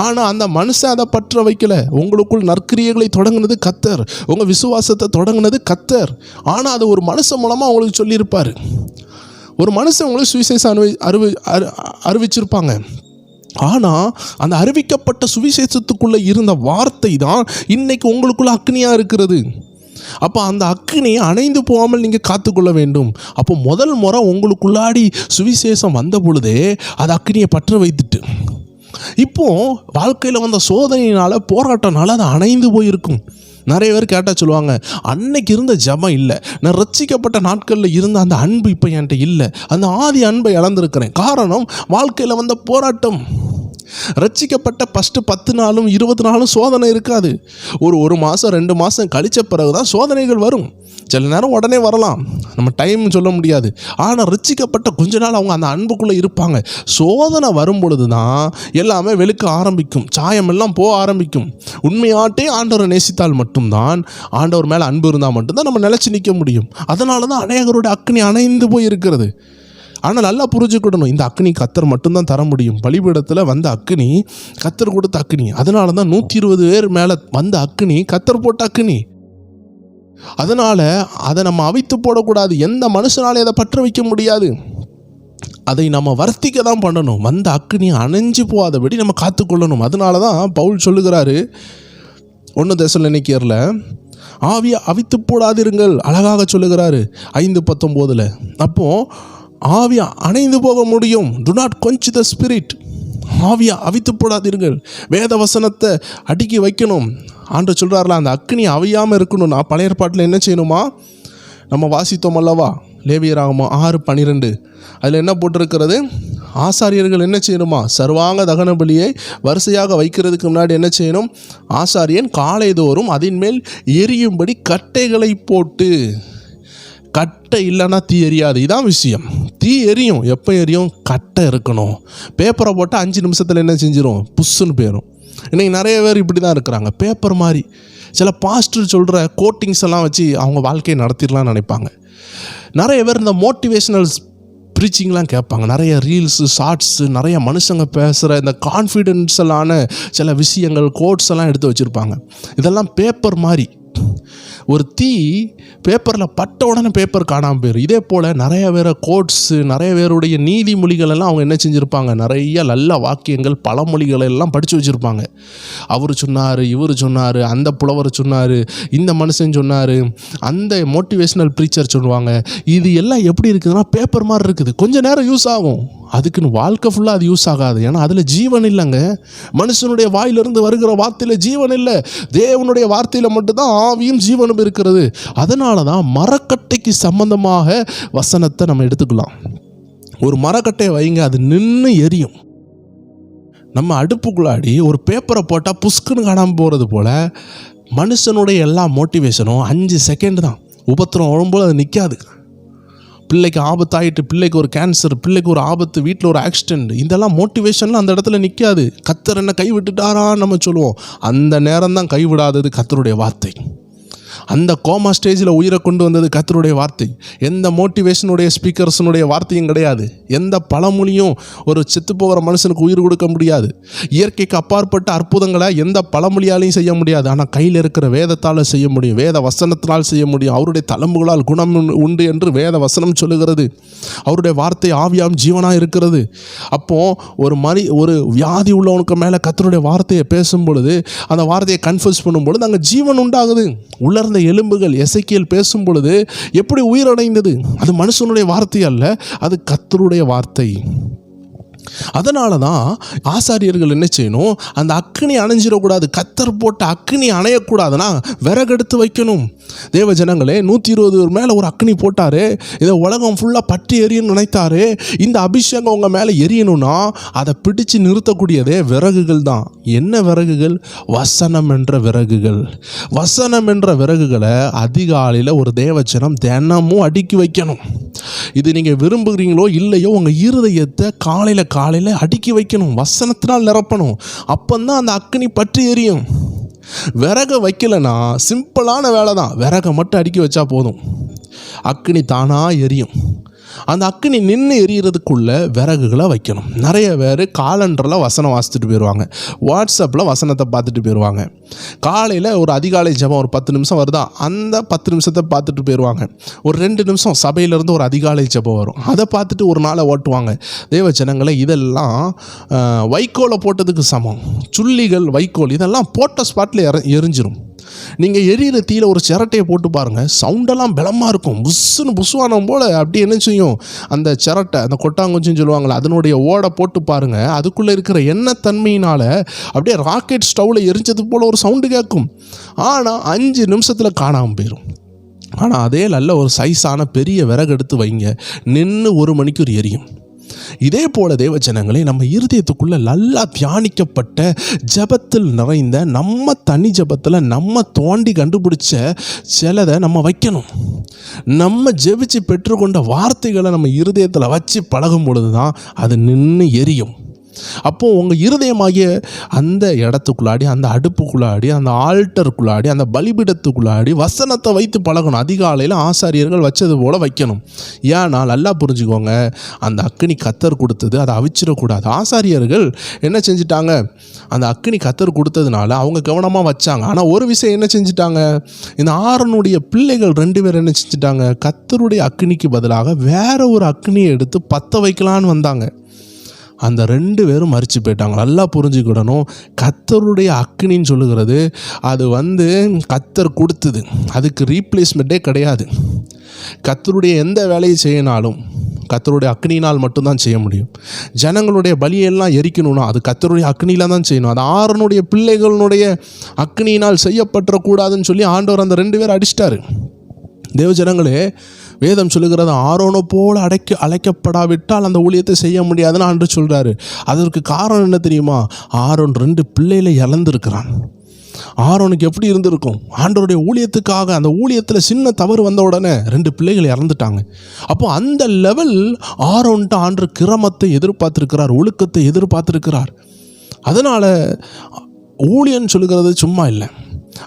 ஆனால் அந்த மனுஷன் அதை பற்ற வைக்கல. உங்களுக்குள் நற்கிரியைகளை தொடங்கினது கர்த்தர், உங்கள் விசுவாசத்தை தொடங்கினது கர்த்தர். ஆனால் அது ஒரு மனுஷன் மூலமாக உங்களுக்கு சொல்லியிருப்பார். ஒரு மனுஷன் உங்களுக்கு சுவிசேஷம் அறிவிச்சிருப்பாங்க. ஆனால் அந்த அறிவிக்கப்பட்ட சுவிசேஷத்துக்குள்ளே இருந்த வார்த்தை தான் இன்னைக்கு உங்களுக்குள்ள அக்னியாக இருக்கிறது. அப்போ அந்த அக்கினியை அணைந்து போகாமல் நீங்கள் காத்துக்கொள்ள வேண்டும். அப்போ முதல் முறை உங்களுக்குள்ளாடி சுவிசேஷம் வந்த பொழுதே அது அக்கினியை பற்ற வைத்துட்டு, இப்போது வாழ்க்கையில் வந்த சோதனையினால் போராட்டனால அது அணைந்து போயிருக்கும். நிறைய பேர் கேட்டால் சொல்லுவாங்க, அன்னைக்கு இருந்த ஜபம் இல்லை, நான் ரட்சிக்கப்பட்ட நாட்களில் இருந்த அந்த அன்பு இப்போ என்கிட்ட இல்லை, அந்த ஆதி அன்பை இழந்திருக்கிறேன். காரணம் வாழ்க்கையில் வந்த போராட்டம். ரட்சிக்கப்பட்ட ஃபஸ்ட்டு 10 நாளும் 20 நாளும் சோதனை இருக்காது. ஒரு மாதம் 2 மாதம் கழித்த பிறகு தான் சோதனைகள் வரும். சில நேரம் உடனே வரலாம், நம்ம டைம் சொல்ல முடியாது. ஆனால் ரட்சிக்கப்பட்ட கொஞ்ச நாள் அவங்க அந்த அன்புக்குள்ளே இருப்பாங்க. சோதனை வரும் பொழுது தான் எல்லாமே வெளுக்க ஆரம்பிக்கும், சாயமெல்லாம் போக ஆரம்பிக்கும். உண்மையாட்டே ஆண்டவரை நேசித்தால் மட்டும்தான், ஆண்டவர் மேலே அன்பு இருந்தால் மட்டும்தான் நம்ம நிலச்சி நிற்க முடியும். அதனால தான் அநேகருடைய அக்னி அணைந்து போய் இருக்கிறது. ஆனால் நல்லா புரிஞ்சுக்கிடணும், இந்த அக்னி கர்த்தர் மட்டும்தான் தர முடியும். பலிபீடத்தில் வந்த அக்னி கர்த்தர் கொடுத்த அக்னி. அதனால தான் 120 பேர் மேலே வந்த அக்னி கர்த்தர் போட்ட அக்னி. அதனால் அதை நம்ம அவித்து போடக்கூடாது. எந்த மனுஷனாலே அதை பற்ற வைக்க முடியாது. அதை நம்ம வர்த்திக்க தான் பண்ணணும். வந்த அக்னி அணைஞ்சு போகாதபடி நம்ம காத்துக்கொள்ளணும். அதனால தான் பவுல் சொல்லுகிறாரு 1 தெசலோனிக்கேயரில், ஆவியை அவித்து போடாதிருங்கள், அழகாக சொல்லுகிறாரு 5:19. அப்போது ஆவியை அணைந்து போக முடியும். To not quench the spirit. ஆவியை அவித்து போடாதீர்கள். வேத வசனத்தை அடுக்கி வைக்கணும். ஆண்டு சொல்கிறார்களா, அந்த அக்னி அவியாமல் இருக்கணும்னா பழைய ஏற்பாட்டில் என்ன செய்யணுமா? நம்ம வாசித்தோம் அல்லவா, லேவியராகமம் 6:12. அதில் என்ன போட்டிருக்கிறது? ஆசாரியர்கள் என்ன செய்யணுமா? சர்வாங்க தகன பலியை வரிசையாக வைக்கிறதுக்கு முன்னாடி என்ன செய்யணும்? ஆசாரியன் காலைதோறும் அதன் மேல் எரியும்படி கட்டைகளை போட்டு. கட்டை இல்லைன்னா தீ எரியாது. இதான் விஷயம். தீ எரியும். எப்போ எரியும்? கட்டை இருக்கணும். பேப்பரை போட்டால் 5 நிமிஷத்தில் என்ன செஞ்சிடும்? புஷ்ஷுன்னு போயிடும். இன்றைக்கி நிறைய பேர் இப்படி தான் இருக்கிறாங்க, பேப்பர் மாதிரி. சில பாஸ்டர் சொல்கிற கோட்டிங்ஸ் எல்லாம் வச்சு அவங்க வாழ்க்கையை நடத்திடலாம்னு நினைப்பாங்க. நிறைய பேர் இந்த மோட்டிவேஷ்னல் ப்ரீச்சிங்லாம் கேட்பாங்க. நிறைய ரீல்ஸு, ஷார்ட்ஸு, நிறைய மனுஷங்க பேசுகிற இந்த கான்ஃபிடென்ஷியலான சில விஷயங்கள், கோட்ஸ் எல்லாம் எடுத்து வச்சுருப்பாங்க. இதெல்லாம் பேப்பர் மாதிரி. ஒரு தீ பேப்பரில் பட்ட உடனே பேப்பர் காணாமல் போயிடும். இதே போல் நிறைய பேர் கோட்ஸு, நிறைய பேருடைய நீதிமொழிகள் எல்லாம் அவங்க என்ன செஞ்சுருப்பாங்க? நிறைய நல்ல வாக்கியங்கள், பழமொழிகள் எல்லாம் படித்து வச்சுருப்பாங்க. அவர் சொன்னார், இவர் சொன்னார், அந்த புலவர் சொன்னார், இந்த மனுஷன் சொன்னார், அந்த மோட்டிவேஷ்னல் ப்ரீச்சர் சொல்லுவாங்க. இது எல்லாம் எப்படி இருக்குதுன்னா பேப்பர் மாதிரி இருக்குது. கொஞ்சம் நேரம் யூஸ் ஆகும், அதுக்குன்னு வாழ்க்கை ஃபுல்லாக அது யூஸ் ஆகாது. ஏன்னா அதில் ஜீவன் இல்லைங்க. மனுஷனுடைய வாயிலிருந்து வருகிற வார்த்தையில் ஜீவன் இல்லை. தேவனுடைய வார்த்தையில் மட்டும்தான் ஆவியும் ஜீவனும் இருக்கிறது. அதனால தான் மரக்கட்டைக்கு சம்பந்தமாக வசனத்தை நம்ம எடுத்துக்கலாம். ஒரு மரக்கட்டையை வைங்க, அது நின்று எரியும். நம்ம அடுப்புக்குள்ளாடி ஒரு பேப்பரை போட்டால் புஷ்குன்னு காணாமல் போகிறது போல் மனுஷனுடைய எல்லா மோட்டிவேஷனும் 5 செகண்ட் தான். உபத்திரம் வரும்போது அது நிற்காது. பிள்ளைக்கு ஆபத்தாயிட்டு, பிள்ளைக்கு ஒரு கேன்சர், பிள்ளைக்கு ஒரு ஆபத்து, வீட்டில் ஒரு ஆக்சிடெண்ட், இதெல்லாம் மோட்டிவேஷன்லாம் அந்த இடத்துல நிற்காது. கர்த்தர் என்ன கைவிட்டுட்டாரான்னு நம்ம சொல்லுவோம். அந்த நேரம் தான் கைவிடாதது கர்த்தருடைய வார்த்தை. அந்த கோமா ஸ்டேஜில் உயிரை கொண்டு வந்தது கர்த்தருடைய வார்த்தை. எந்த மோட்டிவேஷனுடைய ஸ்பீக்கர்ஸனுடைய வார்த்தையும் கிடையாது. எந்த பழமொழியும் ஒரு செத்து போகிற மனுஷனுக்கு உயிர் கொடுக்க முடியாது. இயற்கைக்கு அப்பாற்பட்ட அற்புதங்களை எந்த பழமொழியாலையும் செய்ய முடியாது. ஆனால் கையில் இருக்கிற வேதத்தால் செய்ய முடியும், வேத வசனத்தினால் செய்ய முடியும். அவருடைய தழும்புகளால் குணம் உண்டு என்று வேத வசனம் சொல்லுகிறது. அவருடைய வார்த்தை ஆவியாம் ஜீவனாக இருக்கிறது. அப்போது ஒரு வியாதி உள்ளவனுக்கு மேலே கர்த்தருடைய வார்த்தையை பேசும் பொழுது, அந்த வார்த்தையை கன்ஃபர்ஸ் பண்ணும் பொழுது அங்கே ஜீவன் உண்டாகுது. உலர்ந்த எலும்புகள் எசேக்கியேல் பேசும் பொழுது எப்படி உயிரடைந்தது? அது மனுஷனுடைய வார்த்தை அல்ல, அது கர்த்தருடைய வார்த்தை. அதனால தான் ஆசாரியர்கள் என்ன செய்யணும், அந்த அக்கினி அணைஞ்சிடக்கூடாது. கர்த்தர் போட்ட அக்கினி அணையக்கூடாதுன்னா விறகெடுத்து வைக்கணும். தேவ ஜனங்களே, 120 மேலே ஒரு அக்கினி போட்டார். இதை உலகம் ஃபுல்லாக பற்றி எரியணும்னு நினைத்தாரு. இந்த அபிஷேகம் உங்கள் மேலே எரியணும்னா அதை பிடிச்சு நிறுத்தக்கூடியதே விறகுகள் தான். என்ன விறகுகள்? வசனம் என்ற விறகுகள். வசனம் என்ற விறகுகளை அதிகாலையில் ஒரு தேவஜனம் தினமும் அடுக்கி வைக்கணும். இது நீங்கள் விரும்புகிறீங்களோ இல்லையோ, உங்கள் இருதயத்தை காலையில் அடுக்கி வைக்கணும், வசனத்தினால் நிரப்பணும். அப்பந்தான் அந்த அக்கினி பற்றி எரியும். விறக வைக்கலைன்னா சிம்பிளான வேலை தான். விறகை மட்டும் அடுக்கி வச்சா போதும், அக்கினி தானாக எரியும். அந்த அக்கினி நின்று எரியறதுக்குள்ள விறகுகளை வைக்கணும். நிறைய பேர் காலண்டரில் வசனம் வாசித்துட்டு போயிடுவாங்க, வாட்ஸ்அப்பில் வசனத்தை பார்த்துட்டு போயிடுவாங்க. காலையில் ஒரு அதிகாலை ஜெபம் ஒரு 10 நிமிஷம் வருதா, அந்த 10 நிமிஷத்தை பார்த்துட்டு போயிடுவாங்க. ஒரு 2 நிமிஷம் சபையிலேருந்து ஒரு அதிகாலை ஜெபம் வரும், அதை பார்த்துட்டு ஒரு நாளை ஓட்டுவாங்க. தேவ ஜனங்களை, இதெல்லாம் வைக்கோலை போட்டதுக்கு சமம். சுள்ளிகள், வைக்கோல் இதெல்லாம் போட்ட ஸ்பாட்டில் எரிஞ்சிரும். நீங்கள் எரியிற தீயில ஒரு சிரட்டையை போட்டு பாருங்கள், சவுண்டெல்லாம் பலமாக இருக்கும். புஷ்ஷுன்னு புஷ்வானம் போல் அப்படி என்ன செய்யும், அந்த சிரட்டை, அந்த கொட்டாங்குச்சின்னு சொல்லுவாங்களே, அதனுடைய ஓடை போட்டு பாருங்கள், அதுக்குள்ளே இருக்கிற எண்ணெய் தன்மையினால் அப்படியே ராக்கெட் ஸ்டவ்வில் எரிஞ்சது போல் ஒரு சவுண்டு கேட்கும். ஆனால் 5 நிமிஷத்தில் காணாமல் போயிடும். ஆனால் அதே நல்ல ஒரு சைஸான பெரிய விறகு எடுத்து வைங்க, நின்று 1 மணிக்கூர் எரியும். இதே போல தேவஜனங்களே, நம்ம இருதயத்துக்குள்ள நல்லா தியானிக்கப்பட்ட ஜபத்தில் நிறைந்த நம்ம தனி ஜபத்தில் நம்ம தோண்டி கண்டுபிடிச்ச சிலதை நம்ம வைக்கணும். நம்ம ஜெபிச்சு பெற்றுக்கொண்ட வார்த்தைகளை நம்ம இருதயத்தில் வச்சு பழகும் பொழுது தான் அது நின்று எரியும். அப்போது உங்கள் இருதயமாகிய அந்த இடத்துக்குள்ளாடி, அந்த அடுப்புக்குள்ளாடி, அந்த ஆல்டருக்குள்ளாடி, அந்த பலிபீடத்துக்குள்ளாடி வசனத்தை வைத்து பழகணும். அதிகாலையில் ஆசாரியர்கள் வச்சது போல் வைக்கணும். ஏன்னா நல்லா புரிஞ்சுக்கோங்க, அந்த அக்கினி கர்த்தர் கொடுத்தது, அதை அவிச்சிடக்கூடாது. ஆசாரியர்கள் என்ன செஞ்சிட்டாங்க, அந்த அக்கினி கர்த்தர் கொடுத்ததுனால அவங்க கவனமாக வச்சாங்க. ஆனால் ஒரு விஷயம் என்ன செஞ்சிட்டாங்க, இந்த ஆரோனுடைய பிள்ளைகள் 2 பேர் என்ன செஞ்சிட்டாங்க, கர்த்தருடைய அக்கினிக்கு பதிலாக வேற ஒரு அக்கினியை எடுத்து பற்ற வைக்கலான்னு வந்தாங்க. அந்த 2 பேரும் மரிச்சு போயிட்டாங்க. நல்லா புரிஞ்சுக்கிடணும், கர்த்தருடைய அக்கினின்னு சொல்லுகிறது அது கர்த்தர் கொடுத்தது, அதுக்கு ரீப்ளேஸ்மெண்ட்டே கிடையாது. கர்த்தருடைய எந்த வேலையை செய்யினாலும் கர்த்தருடைய அக்னியினால் மட்டும்தான் செய்ய முடியும். ஜனங்களுடைய பலியெல்லாம் எரிக்கணும்னா அது கர்த்தருடைய அக்னியில் தான் செய்யணும். அது ஆரோனுடைய பிள்ளைகளுடைய அக்னியினால் செய்யப்பட்டுறக்கூடாதுன்னு சொல்லி ஆண்டவர் அந்த 2 பேர் அடிச்சிட்டாரு. தேவஜனங்களே, வேதம் சொல்லுகிறது, ஆரோனை போல் அழைக்கப்படாவிட்டால் அந்த ஊழியத்தை செய்ய முடியாதுன்னு ஆண்டவர் சொல்கிறாரு. அதற்கு காரணம் என்ன தெரியுமா? ஆரோன் 2 பிள்ளைகளை இழந்திருக்கிறான். ஆரோனுக்கு எப்படி இருந்திருக்கும்? ஆண்டவருடைய ஊழியத்துக்காக அந்த ஊழியத்தில் சின்ன தவறு வந்த உடனே 2 பிள்ளைகள் இறந்துட்டாங்க. அப்போ அந்த லெவல் ஆரோன்ட்டு ஆண்டவர் கிரமத்தை எதிர்பார்த்துருக்கிறார், ஒழுக்கத்தை எதிர்பார்த்துருக்கிறார். அதனால் ஊழியன்னு சொல்லுகிறது சும்மா இல்லை,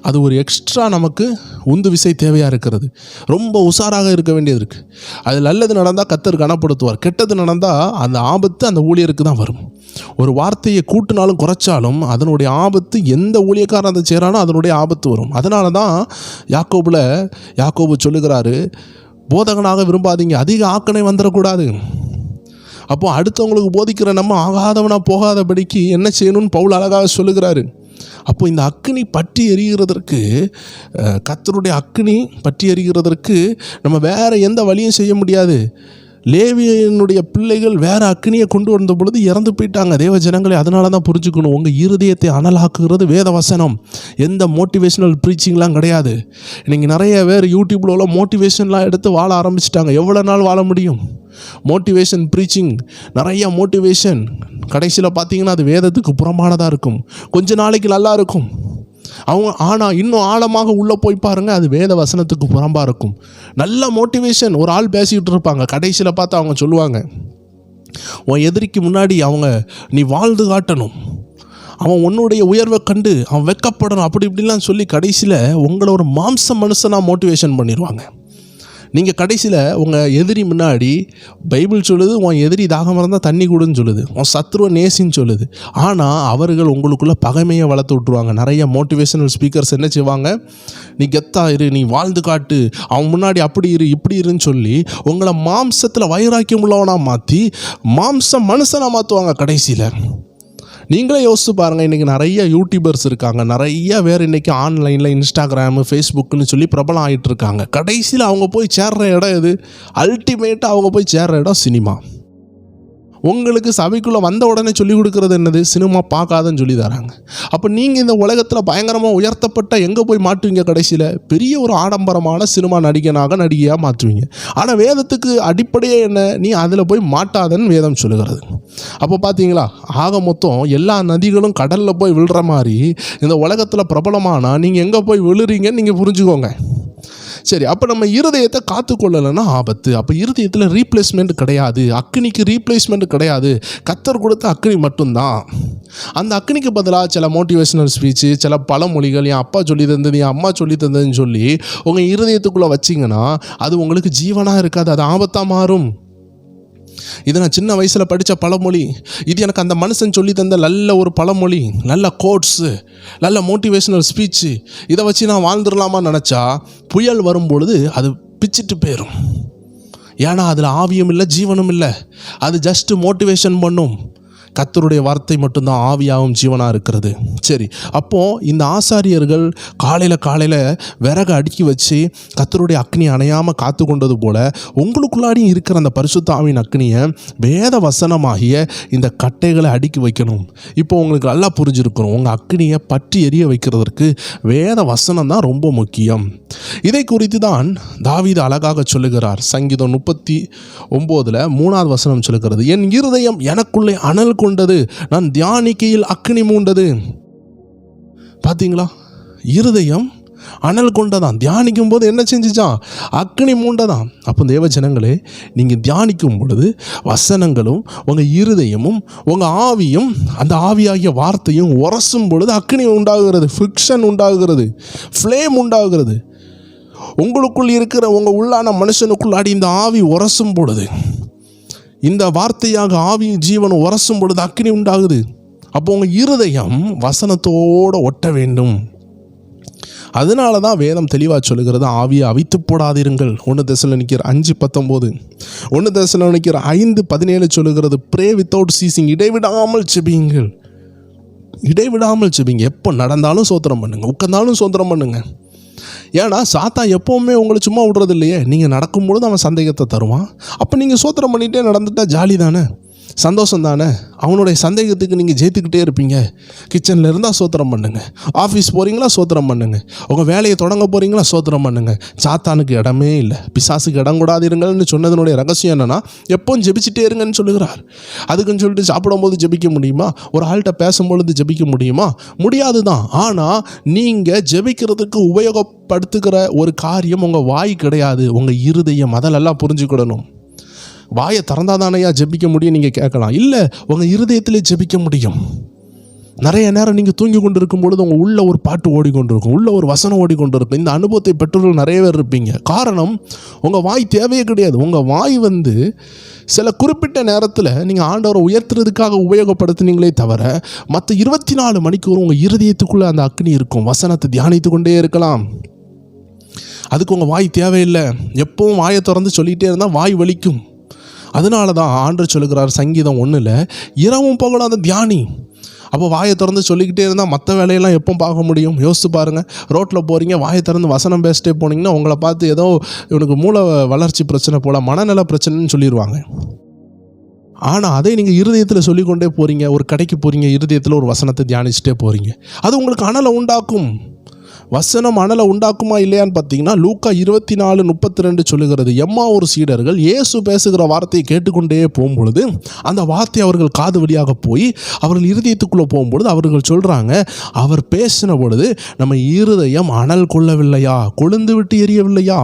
அது ஒரு எக்ஸ்ட்ரா நமக்கு உந்து விசை தேவையாக இருக்கிறது. ரொம்ப உஷாராக இருக்க வேண்டியது இருக்குது. அது நல்லது நடந்தால் கர்த்தர் கனப்படுத்துவார், கெட்டது நடந்தால் அந்த ஆபத்து அந்த ஊழியருக்கு தான் வரும். ஒரு வார்த்தையை கூட்டினாலும் குறைச்சாலும் அதனுடைய ஆபத்து எந்த ஊழியக்காரன் அதை செய்கிறானோ அதனுடைய ஆபத்து வரும். அதனால தான் யாக்கோபு சொல்லுகிறாரு, போதகனாக விரும்பாதீங்க, அதிக ஆக்கணை வந்துடக்கூடாது. அப்போது அடுத்தவங்களுக்கு போதிக்கிற நம்ம ஆகாதவனாக போகாதபடிக்கு என்ன செய்யணும்னு பவுல் அழகாக சொல்லுகிறாரு. அப்போ இந்த அக்கினி பற்றி எரிகிறதற்கு, கர்த்தருடைய அக்கினி பற்றி எரிகிறதற்கு நம்ம வேறு எந்த வழியும் செய்ய முடியாது. லேவியனுடைய பிள்ளைகள் வேறு அக்கினியை கொண்டு வந்த பொழுது இறந்து போயிட்டாங்க. தேவ ஜனங்களே, அதனால தான் புரிஞ்சுக்கணும், உங்கள் இருதயத்தை அனலாக்குகிறது வேத வசனம், எந்த மோட்டிவேஷனல் ப்ரீச்சிங்லாம் கிடையாது. இன்றைக்கி நிறைய பேர் யூடியூப்ல மோட்டிவேஷன்லாம் எடுத்து வாழ ஆரம்பிச்சிட்டாங்க. எவ்வளோ நாள் வாழ முடியும்? மோட்டிவேஷன் ப்ரீச்சிங், நிறைய மோட்டிவேஷன், கடைசியில் பார்த்தீங்கன்னா அது வேதத்துக்கு புறம்பானதாக இருக்கும். கொஞ்ச நாளைக்கு நல்லா இருக்கும் ஆனால் இன்னும் ஆழமாக உள்ளே போய் பாருங்கள், அது வேத வசனத்துக்கு புறம்பாக இருக்கும். நல்ல மோட்டிவேஷன் ஒரு ஆள் பேசிக்கிட்டு இருப்பாங்க, கடைசியில் பார்த்து அவங்க சொல்லுவாங்க, உன் எதிரிக்கு முன்னாடி நீ வாழ்ந்து காட்டணும், அவன் உன்னுடைய உயர்வை கண்டு அவன் வெட்கப்படணும் அப்படி இப்படிலாம் சொல்லி கடைசியில் உங்களை ஒரு மாம்ச மனுஷனாக மோட்டிவேஷன் பண்ணிடுவாங்க. நீங்கள் கடைசியில் உங்கள் எதிரி முன்னாடி பைபிள் சொல்லுது, உன் எதிரி தாகம் இருந்தால் தண்ணி கொடுன்னு சொல்லுது, உன் சத்ருவ நேசின்னு சொல்லுது. ஆனால் அவர்கள் உங்களுக்குள்ளே பகைமையை வளர்த்து விட்ருவாங்க. நிறைய மோட்டிவேஷனல் ஸ்பீக்கர்ஸ் என்ன செய்வாங்க, நீ கெத்தா இரு, நீ வாழ்ந்து காட்டு, அவன் முன்னாடி அப்படி இரு இப்படி இருன்னு சொல்லி உங்களை மாம்சத்தில் வைராக்கியம் உள்ளவனாக மாற்றி மாம்ச மனுஷனாக மாற்றுவாங்க. கடைசியில் நீங்களே யோசிச்சு பாருங்கள். இன்றைக்கி நிறைய யூடியூபர்ஸ் இருக்காங்க, நிறைய பேர் இன்றைக்கி ஆன்லைனில் இன்ஸ்டாகிராமு ஃபேஸ்புக்குன்னு சொல்லி பிரபலம் ஆகிட்டு இருக்காங்க. கடைசியில் அவங்க போய் சேர்ற இடம் எது? அல்டிமேட்டாக அவங்க போய் சேர்ற இடம் சினிமா. உங்களுக்கு சபைக்குள்ளே வந்த உடனே சொல்லிக் கொடுக்குறது என்னது? சினிமா பார்க்காதன்னு சொல்லி தராங்க. அப்போ நீங்கள் இந்த உலகத்தில் பயங்கரமாக உயர்த்தப்பட்ட எங்கே போய் மாட்டுவீங்க? கடைசியில் பெரிய ஒரு ஆடம்பரமான சினிமா நடிகையாக மாற்றுவீங்க. ஆனால் வேதத்துக்கு அடிப்படையே என்ன? நீ அதில் போய் மாட்டாதன்னு வேதம் சொல்லுகிறது. அப்போ பார்த்தீங்களா, ஆக மொத்தம் எல்லா நதிகளும் கடலில் போய் விழுற மாதிரி இந்த உலகத்தில் பிரபலமானால் நீங்கள் எங்கே போய் விழுறீங்கன்னு நீங்கள் புரிஞ்சுக்கோங்க. சரி, அப்போ நம்ம இருதயத்தை காத்துக்கொள்ளலைன்னா ஆபத்து. அப்போ இருதயத்தில் ரீப்ளேஸ்மெண்ட் கிடையாது, அக்னிக்கு ரீப்ளேஸ்மெண்ட் கிடையாது. கர்த்தர் கொடுத்த அக்னி மட்டும்தான். அந்த அக்னிக்கு பதிலாக சில மோட்டிவேஷனல் ஸ்பீச்சு, சில பழமொழிகள், என் அப்பா சொல்லி தந்தது, என் அம்மா சொல்லி தந்ததுன்னு சொல்லி உங்கள் இருதயத்துக்குள்ளே வச்சிங்கன்னா அது உங்களுக்கு ஜீவனாக இருக்காது, அது ஆபத்தாக மாறும். இது நான் சின்ன வயசில் படித்த பழமொழி. இது எனக்கு அந்த மனுஷன் சொல்லி தந்த நல்ல ஒரு பழமொழி, நல்ல கோட்ஸு, நல்ல மோட்டிவேஷனல் ஸ்பீச்சு. இதை வச்சு நான் வாழ்ந்துடலாமான்னு நினச்சா புயல் வரும்பொழுது அது பிச்சுட்டு போயிடும். ஏன்னா அதில் ஆவியும் இல்லை, ஜீவனும் இல்லை. அது ஜஸ்ட்டு மோட்டிவேஷன் பண்ணும். கர்த்தருடைய வார்த்தை மட்டும்தான் ஆவியாகவும் ஜீவனாக இருக்கிறது. சரி, அப்போது இந்த ஆசாரியர்கள் காலையில் விறகு அடுக்கி வச்சு கர்த்தருடைய அக்னி அணையாமல் காத்து கொண்டது போல் உங்களுக்குள்ளாடியும் இருக்கிற அந்த பரிசுத்த ஆவியின் அக்னியை வேத வசனமாகிய இந்த கட்டைகளை அடுக்கி வைக்கணும். இப்போ உங்களுக்கு நல்லா புரிஞ்சிருக்கணும், உங்கள் அக்னியை பற்றி எரிய வைக்கிறதற்கு வேத வசனம் தான் ரொம்ப முக்கியம். இதை குறித்து தான் தாவீது அழகாக சொல்லுகிறார். சங்கீதம் 39:3 சொல்லுகிறது, என் இருதயம் எனக்குள்ளே அனல் கொண்டது, நான் தியானிக்கையில் அக்னி மூண்டது. பார்த்தீங்களா, இருதயம் அனல் கொண்டதான். தியானிக்கும் போது என்ன செஞ்சுச்சான்? அக்னி மூண்டதான். அப்போ தேவ ஜனங்களே, நீங்கள் தியானிக்கும் பொழுது வசனங்களும் உங்கள் இருதயமும் உங்கள் ஆவியும் அந்த ஆவியாகிய வார்த்தையும் உரசும் பொழுது அக்னி உண்டாகிறது, ஃபிக்ஷன் உண்டாகிறது, ஃப்ளேம் உண்டாகிறது. உங்களுக்குள் இருக்கிற உங்கள் உள்ளான மனுஷனுக்குள்ளாடி இந்த ஆவி உரசும் பொழுது, இந்த வார்த்தையாக ஆவியும் ஜீவனும் உரசும் பொழுது அக்னி உண்டாகுது. அப்போ உங்கள் இருதயம் வசனத்தோடு ஒட்ட வேண்டும். அதனால தான் வேதம் தெளிவாக சொல்லுகிறது, ஆவியை அவித்து போடாதீர்கள். 1 தெசலோனிக்கர் 5:19, 1 தெசலோனிக்கர் 5:17 சொல்லுகிறது, ப்ரே வித்தவுட் சீசிங், இடைவிடாமல் ஜெபியுங்கள். இடைவிடாமல் ஜெபிங்க. எப்போ நடந்தாலும் சோத்திரம் பண்ணுங்கள், உட்கார்ந்தாலும் சோத்திரம் பண்ணுங்கள். ஏன்னா சாத்தான் எப்போவுமே உங்களை சும்மா விடுறது இல்லையே. நீங்கள் நடக்கும்பொழுது அவன் சந்தேகத்தை தருவான். அப்போ நீங்கள் சோத்திரம் பண்ணிகிட்டே நடந்துட்டால் ஜாலி தானே, சந்தோஷம் தானே. அவனுடைய சந்தேகத்துக்கு நீங்கள் ஜெயித்துக்கிட்டே இருப்பீங்க. கிச்சனில் இருந்தால் சோத்திரம் பண்ணுங்கள், ஆஃபீஸ் போகிறீங்களா சோத்திரம் பண்ணுங்கள், உங்கள் வேலையை தொடங்க போகிறீங்களா சோத்திரம் பண்ணுங்கள். சாத்தானுக்கு இடமே இல்லை, பிசாசுக்கு இடம் கூடாதிருங்கள்னு சொன்னதனுடைய ரகசியம் என்னென்னா, எப்போவும் ஜெபிச்சுட்டே இருங்கன்னு சொல்லுகிறார். அதுக்குன்னு சொல்லிட்டு சாப்பிடும்போது ஜெபிக்க முடியுமா? ஒரு ஆள்கிட்ட பேசும்பொழுது ஜெபிக்க முடியுமா? முடியாது தான். ஆனால் நீங்கள் ஜெபிக்கிறதுக்கு உபயோகப்படுத்துகிற ஒரு காரியம் உங்கள் வாய் கிடையாது, உங்கள் இருதயம். அதெல்லாம் புரிஞ்சுக்கிடணும். வாயை திறந்தாதானையா ஜெபிக்க முடியும் நீங்கள் கேட்கலாம். இல்லை, உங்கள் இருதயத்திலே ஜெபிக்க முடியும். நிறைய நேரம் நீங்கள் தூங்கி கொண்டு இருக்கும் பொழுது உங்கள் உள்ள ஒரு பாட்டு ஓடிக்கொண்டிருக்கும், உள்ள ஒரு வசனம் ஓடிக்கொண்டிருக்கும். இந்த அனுபவத்தை பெற்றவர்கள் நிறைய பேர் இருப்பீங்க. காரணம், உங்கள் வாய் தேவையே கிடையாது. உங்கள் வாய் சில குறிப்பிட்ட நேரத்தில் நீங்கள் ஆண்டவரை உயர்த்துறதுக்காக உபயோகப்படுத்தினீங்களே தவிர மற்ற 24 மணிக்கூர் உங்கள் இருதயத்துக்குள்ளே அந்த அக்னி இருக்கும். வசனத்தை தியானித்து கொண்டே இருக்கலாம். அதுக்கு உங்கள் வாய் தேவையில்லை. எப்பவும் வாயை திறந்து சொல்லிகிட்டே இருந்தால் வாய் வலிக்கும். அதனால தான் ஆண்டவர் சொல்லுகிறார் சங்கீதம் 1, இரவும் பகலும் அந்த தியானி. அப்போ வாயை திறந்து சொல்லிக்கிட்டே இருந்தால் மற்ற வேலையெல்லாம் எப்போ பார்க்க முடியும்? யோசித்து பாருங்கள். ரோட்டில் போகிறீங்க, வாயை திறந்து வசனம் பேசிட்டே போனீங்கன்னா உங்களை பார்த்து ஏதோ இவனுக்கு மூளை வளர்ச்சி பிரச்சனை போல், மனநல பிரச்சனைன்னு சொல்லிடுவாங்க. ஆனால் அதை நீங்கள் இருதயத்தில் சொல்லிக்கொண்டே போகிறீங்க. ஒரு கடைக்கு போகிறீங்க, இருதயத்தில் ஒரு வசனத்தை தியானிச்சுட்டே போகிறீங்க. அது உங்களுக்கு அனலை உண்டாக்கும். வசனம் அனலை உண்டாக்குமா இல்லையான்னு பார்த்தீங்கன்னா, லூக்கா 24:32 சொல்லுகிறது, எம்மாவூர் சீடர்கள் இயேசு பேசுகிற வார்த்தையை கேட்டுக்கொண்டே போகும்பொழுது அந்த வார்த்தை அவர்கள் காது வழியாக போய் அவர்கள் இருதயத்துக்குள்ளே போகும்பொழுது அவர்கள் சொல்கிறாங்க, அவர் பேசின பொழுது நம்ம இருதயம் அனல் கொள்ளவில்லையா, கொழுந்து விட்டு எரியவில்லையா?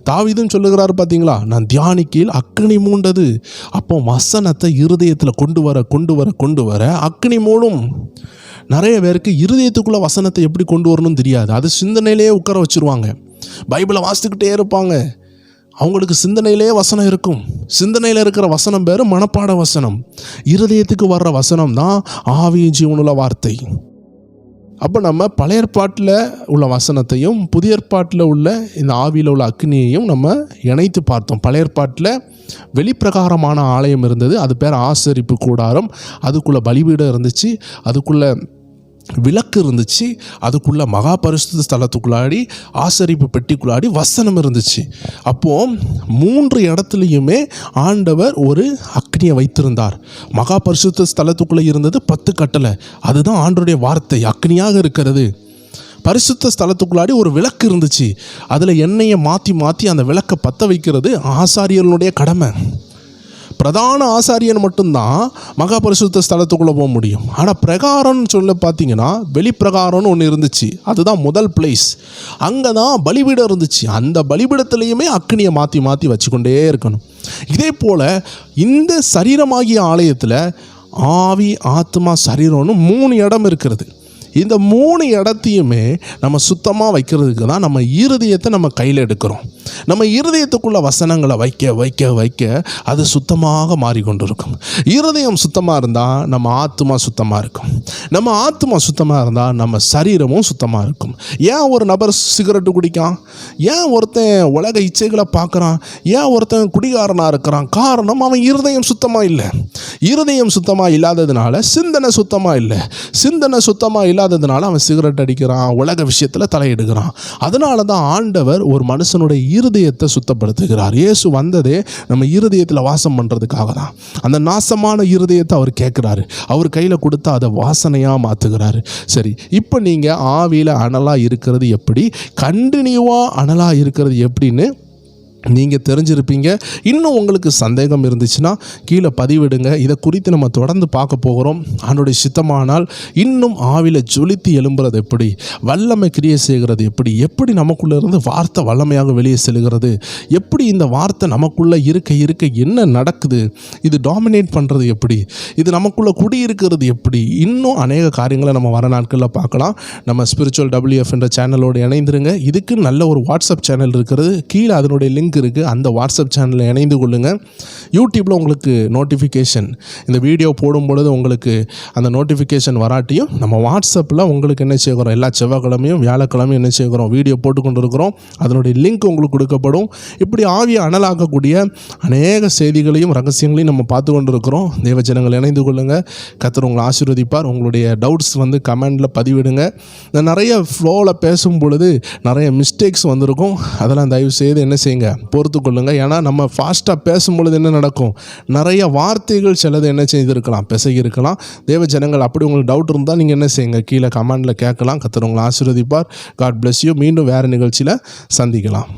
தாவீதும் சொல்லுகிறார் பார்த்தீங்களா, நான் தியானிக்கையில் அக்னி மூண்டது. அப்போ வசனத்தை இருதயத்தில் கொண்டு வர அக்னி மூடும். நிறைய பேருக்கு இருதயத்துக்குள்ளே வசனத்தை எப்படி கொண்டு வரணும்னு தெரியாது. அது சிந்தனையிலேயே உட்கார வச்சுருவாங்க. பைபிளை வாசித்துக்கிட்டே இருப்பாங்க. அவங்களுக்கு சிந்தனையிலே வசனம் இருக்கும். சிந்தனையில் இருக்கிற வசனம் பேர் மனப்பாட வசனம். இருதயத்துக்கு வர்ற வசனம் தான் ஆவியின் ஜீவனுள்ள வார்த்தை. அப்போ நம்ம பழைய ஏற்பாட்டில் உள்ள வசனத்தையும் புதிய ஏற்பாட்டில் உள்ள இந்த ஆவியில் உள்ள அக்னியையும் நம்ம இணைத்து பார்த்தோம். பழைய ஏற்பாட்டில் வெளிப்பிரகாரமான ஆலயம் இருந்தது, அது பேர் ஆசரிப்பு கூடாரம். அதுக்குள்ளே பலிபீடம் இருந்துச்சு, அதுக்குள்ளே விளக்கு இருந்துச்சு, அதுக்குள்ளே மகா பரிசுத்த ஸ்தலத்துக்குள்ளாடி ஆசரிப்பு பெட்டிக்குள்ளாடி வசனம் இருந்துச்சு. அப்போது 3 இடத்துலையுமே ஆண்டவர் ஒரு அக்னியை வைத்திருந்தார். மகா பரிசுத்த ஸ்தலத்துக்குள்ளே இருந்தது 10 கட்டளை, அதுதான் ஆண்டவருடைய வார்த்தை அக்னியாக இருக்கிறது. பரிசுத்த ஸ்தலத்துக்குள்ளாடி ஒரு விளக்கு இருந்துச்சு, அதில் எண்ணெயை மாற்றி அந்த விளக்கை பற்ற வைக்கிறது ஆசாரியர்களுடைய கடமை. பிரதான ஆசாரியன் மட்டும்தான் மகா பரிசுத்த ஸ்தலத்துக்குள்ளே போக முடியும். ஆனால் பிரகாரம்னு சொல்ல பார்த்தீங்கன்னா வெளிப்பிரகாரம்னு ஒன்று இருந்துச்சு, அதுதான் முதல் பிளேஸ். அங்கே தான் பலிபீடம் இருந்துச்சு. அந்த பலிபீடத்துலேயுமே அக்னியை மாற்றி வச்சுக்கொண்டே இருக்கணும். இதே போல் இந்த சரீரமாகிய ஆலயத்தில் ஆவி, ஆத்மா, சரீரம்னு 3 இடம் இருக்கிறது. இந்த 3 இடத்தையுமே நம்ம சுத்தமாக வைக்கிறதுக்கு தான் நம்ம இருதயத்தை நம்ம கையில் எடுக்கிறோம். நம்ம இருதயத்துக்குள்ள வசனங்களை வைக்க அது சுத்தமாக மாறிக்கொண்டு இருக்கும். இருதயம் சுத்தமாக இருந்தால் நம்ம ஆத்மா சுத்தமாக இருக்கும். நம்ம ஆத்மா சுத்தமாக இருந்தால் நம்ம சரீரமும் சுத்தமாக இருக்கும். ஏன் ஒரு நபர் சிகரெட்டு குடிக்கான்? ஏன் ஒருத்தன் உலக இச்சைகளை பார்க்குறான்? ஏன் ஒருத்தன் குடிகாரனாக இருக்கிறான்? காரணம், அவன் இருதயம் சுத்தமாக இல்லை. இருதயம் சுத்தமாக இல்லாததுனால சிந்தனை சுத்தமாக இல்லை. சிந்தனை சுத்தமாக இல்லாததுனால அவன் சிகரெட் அடிக்கிறான், உலக விஷயத்தில் தலையிடுகிறான். அதனால தான் ஆண்டவர் ஒரு மனுஷனுடைய இருதயத்தை சுத்தப்படுத்துகிறார். இயேசு வந்ததே நம்ம இருதயத்தில் வாசம் பண்ணுறதுக்காக தான். அந்த நாசமான இருதயத்தை அவர் கேட்குறாரு, அவர் கையில் கொடுத்து அதை வாசனையாக மாற்றுகிறாரு. சரி, இப்போ நீங்கள் ஆவியில் அனலாக இருக்கிறது எப்படி, கண்டினியூவாக அனலாக இருக்கிறது எப்படின்னு நீங்கள் தெரிஞ்சிருப்பீங்க. இன்னும் உங்களுக்கு சந்தேகம் இருந்துச்சுன்னா கீழே பதிவிடுங்க. இதை குறித்து நம்ம தொடர்ந்து பார்க்க போகிறோம். ஆண்டவருடைய சித்தமானால் இன்னும் ஆவியில் ஜொலித்து எழும்புறது எப்படி, வல்லமை கிரியை செய்கிறது எப்படி நமக்குள்ளே இருந்து வார்த்தை வல்லமையாக வெளியே செல்கிறது, எப்படி இந்த வார்த்தை நமக்குள்ளே இருக்க என்ன நடக்குது, இது டாமினேட் பண்ணுறது எப்படி, இது நமக்குள்ளே குடியிருக்கிறது எப்படி, இன்னும் அநேக காரியங்களை நம்ம வர நாட்களில் பார்க்கலாம். நம்ம ஸ்பிரிச்சுவல் WF என்ற சேனலோடு இணைந்துருங்க. இதுக்கு நல்ல ஒரு வாட்ஸ்அப் சேனல் இருக்கிறது, கீழே அதனுடைய லிங்க் இருக்குது. அந்த வாட்ஸ்அப் சேனலில் இணைந்து கொள்ளுங்கள். யூடியூப்பில் உங்களுக்கு நோட்டிஃபிகேஷன், இந்த வீடியோ போடும் பொழுது உங்களுக்கு அந்த நோட்டிஃபிகேஷன் வராட்டியும் நம்ம வாட்ஸ்அப்பில் உங்களுக்கு என்ன செய்கிறோம், எல்லா செவ்வாய்க்கிழமையும் வியாழக்கிழமையும் என்ன செய்கிறோம், வீடியோ போட்டுக்கொண்டு இருக்கிறோம். அதனுடைய லிங்க் உங்களுக்கு கொடுக்கப்படும். இப்படி ஆவியை அனலாக்கக்கூடிய அநேக செய்திகளையும் ரகசியங்களையும் நம்ம பார்த்து கொண்டு இருக்கிறோம். தேவஜனங்கள் இணைந்து கொள்ளுங்கள். கர்த்தர் உங்களை ஆசீர்வதிப்பார். உங்களுடைய டவுட்ஸ் பதிவிடுங்க. நான் நிறைய ஃப்ளோவில் பேசும் பொழுது நிறைய மிஸ்டேக்ஸ் வந்திருக்கும். அதெல்லாம் தயவு செய்து என்ன செய்யுங்க, பொறுத்து கொள்ளுங்கள். ஏன்னா நம்ம ஃபாஸ்ட்டாக பேசும்பொழுது என்ன நடக்கும், நிறைய வார்த்தைகள் சிலது என்ன செய்திருக்கலாம், பிசகி இருக்கலாம். தேவ ஜனங்கள் அப்படி உங்களுக்கு டவுட் இருந்தால் நீங்கள் என்ன செய்யுங்க, கீழே கமெண்டில் கேட்கலாம். கர்த்தர் உங்களை ஆசீர்வதிப்பார். God bless you. மீண்டும் வேறு நிகழ்ச்சியில் சந்திக்கலாம்.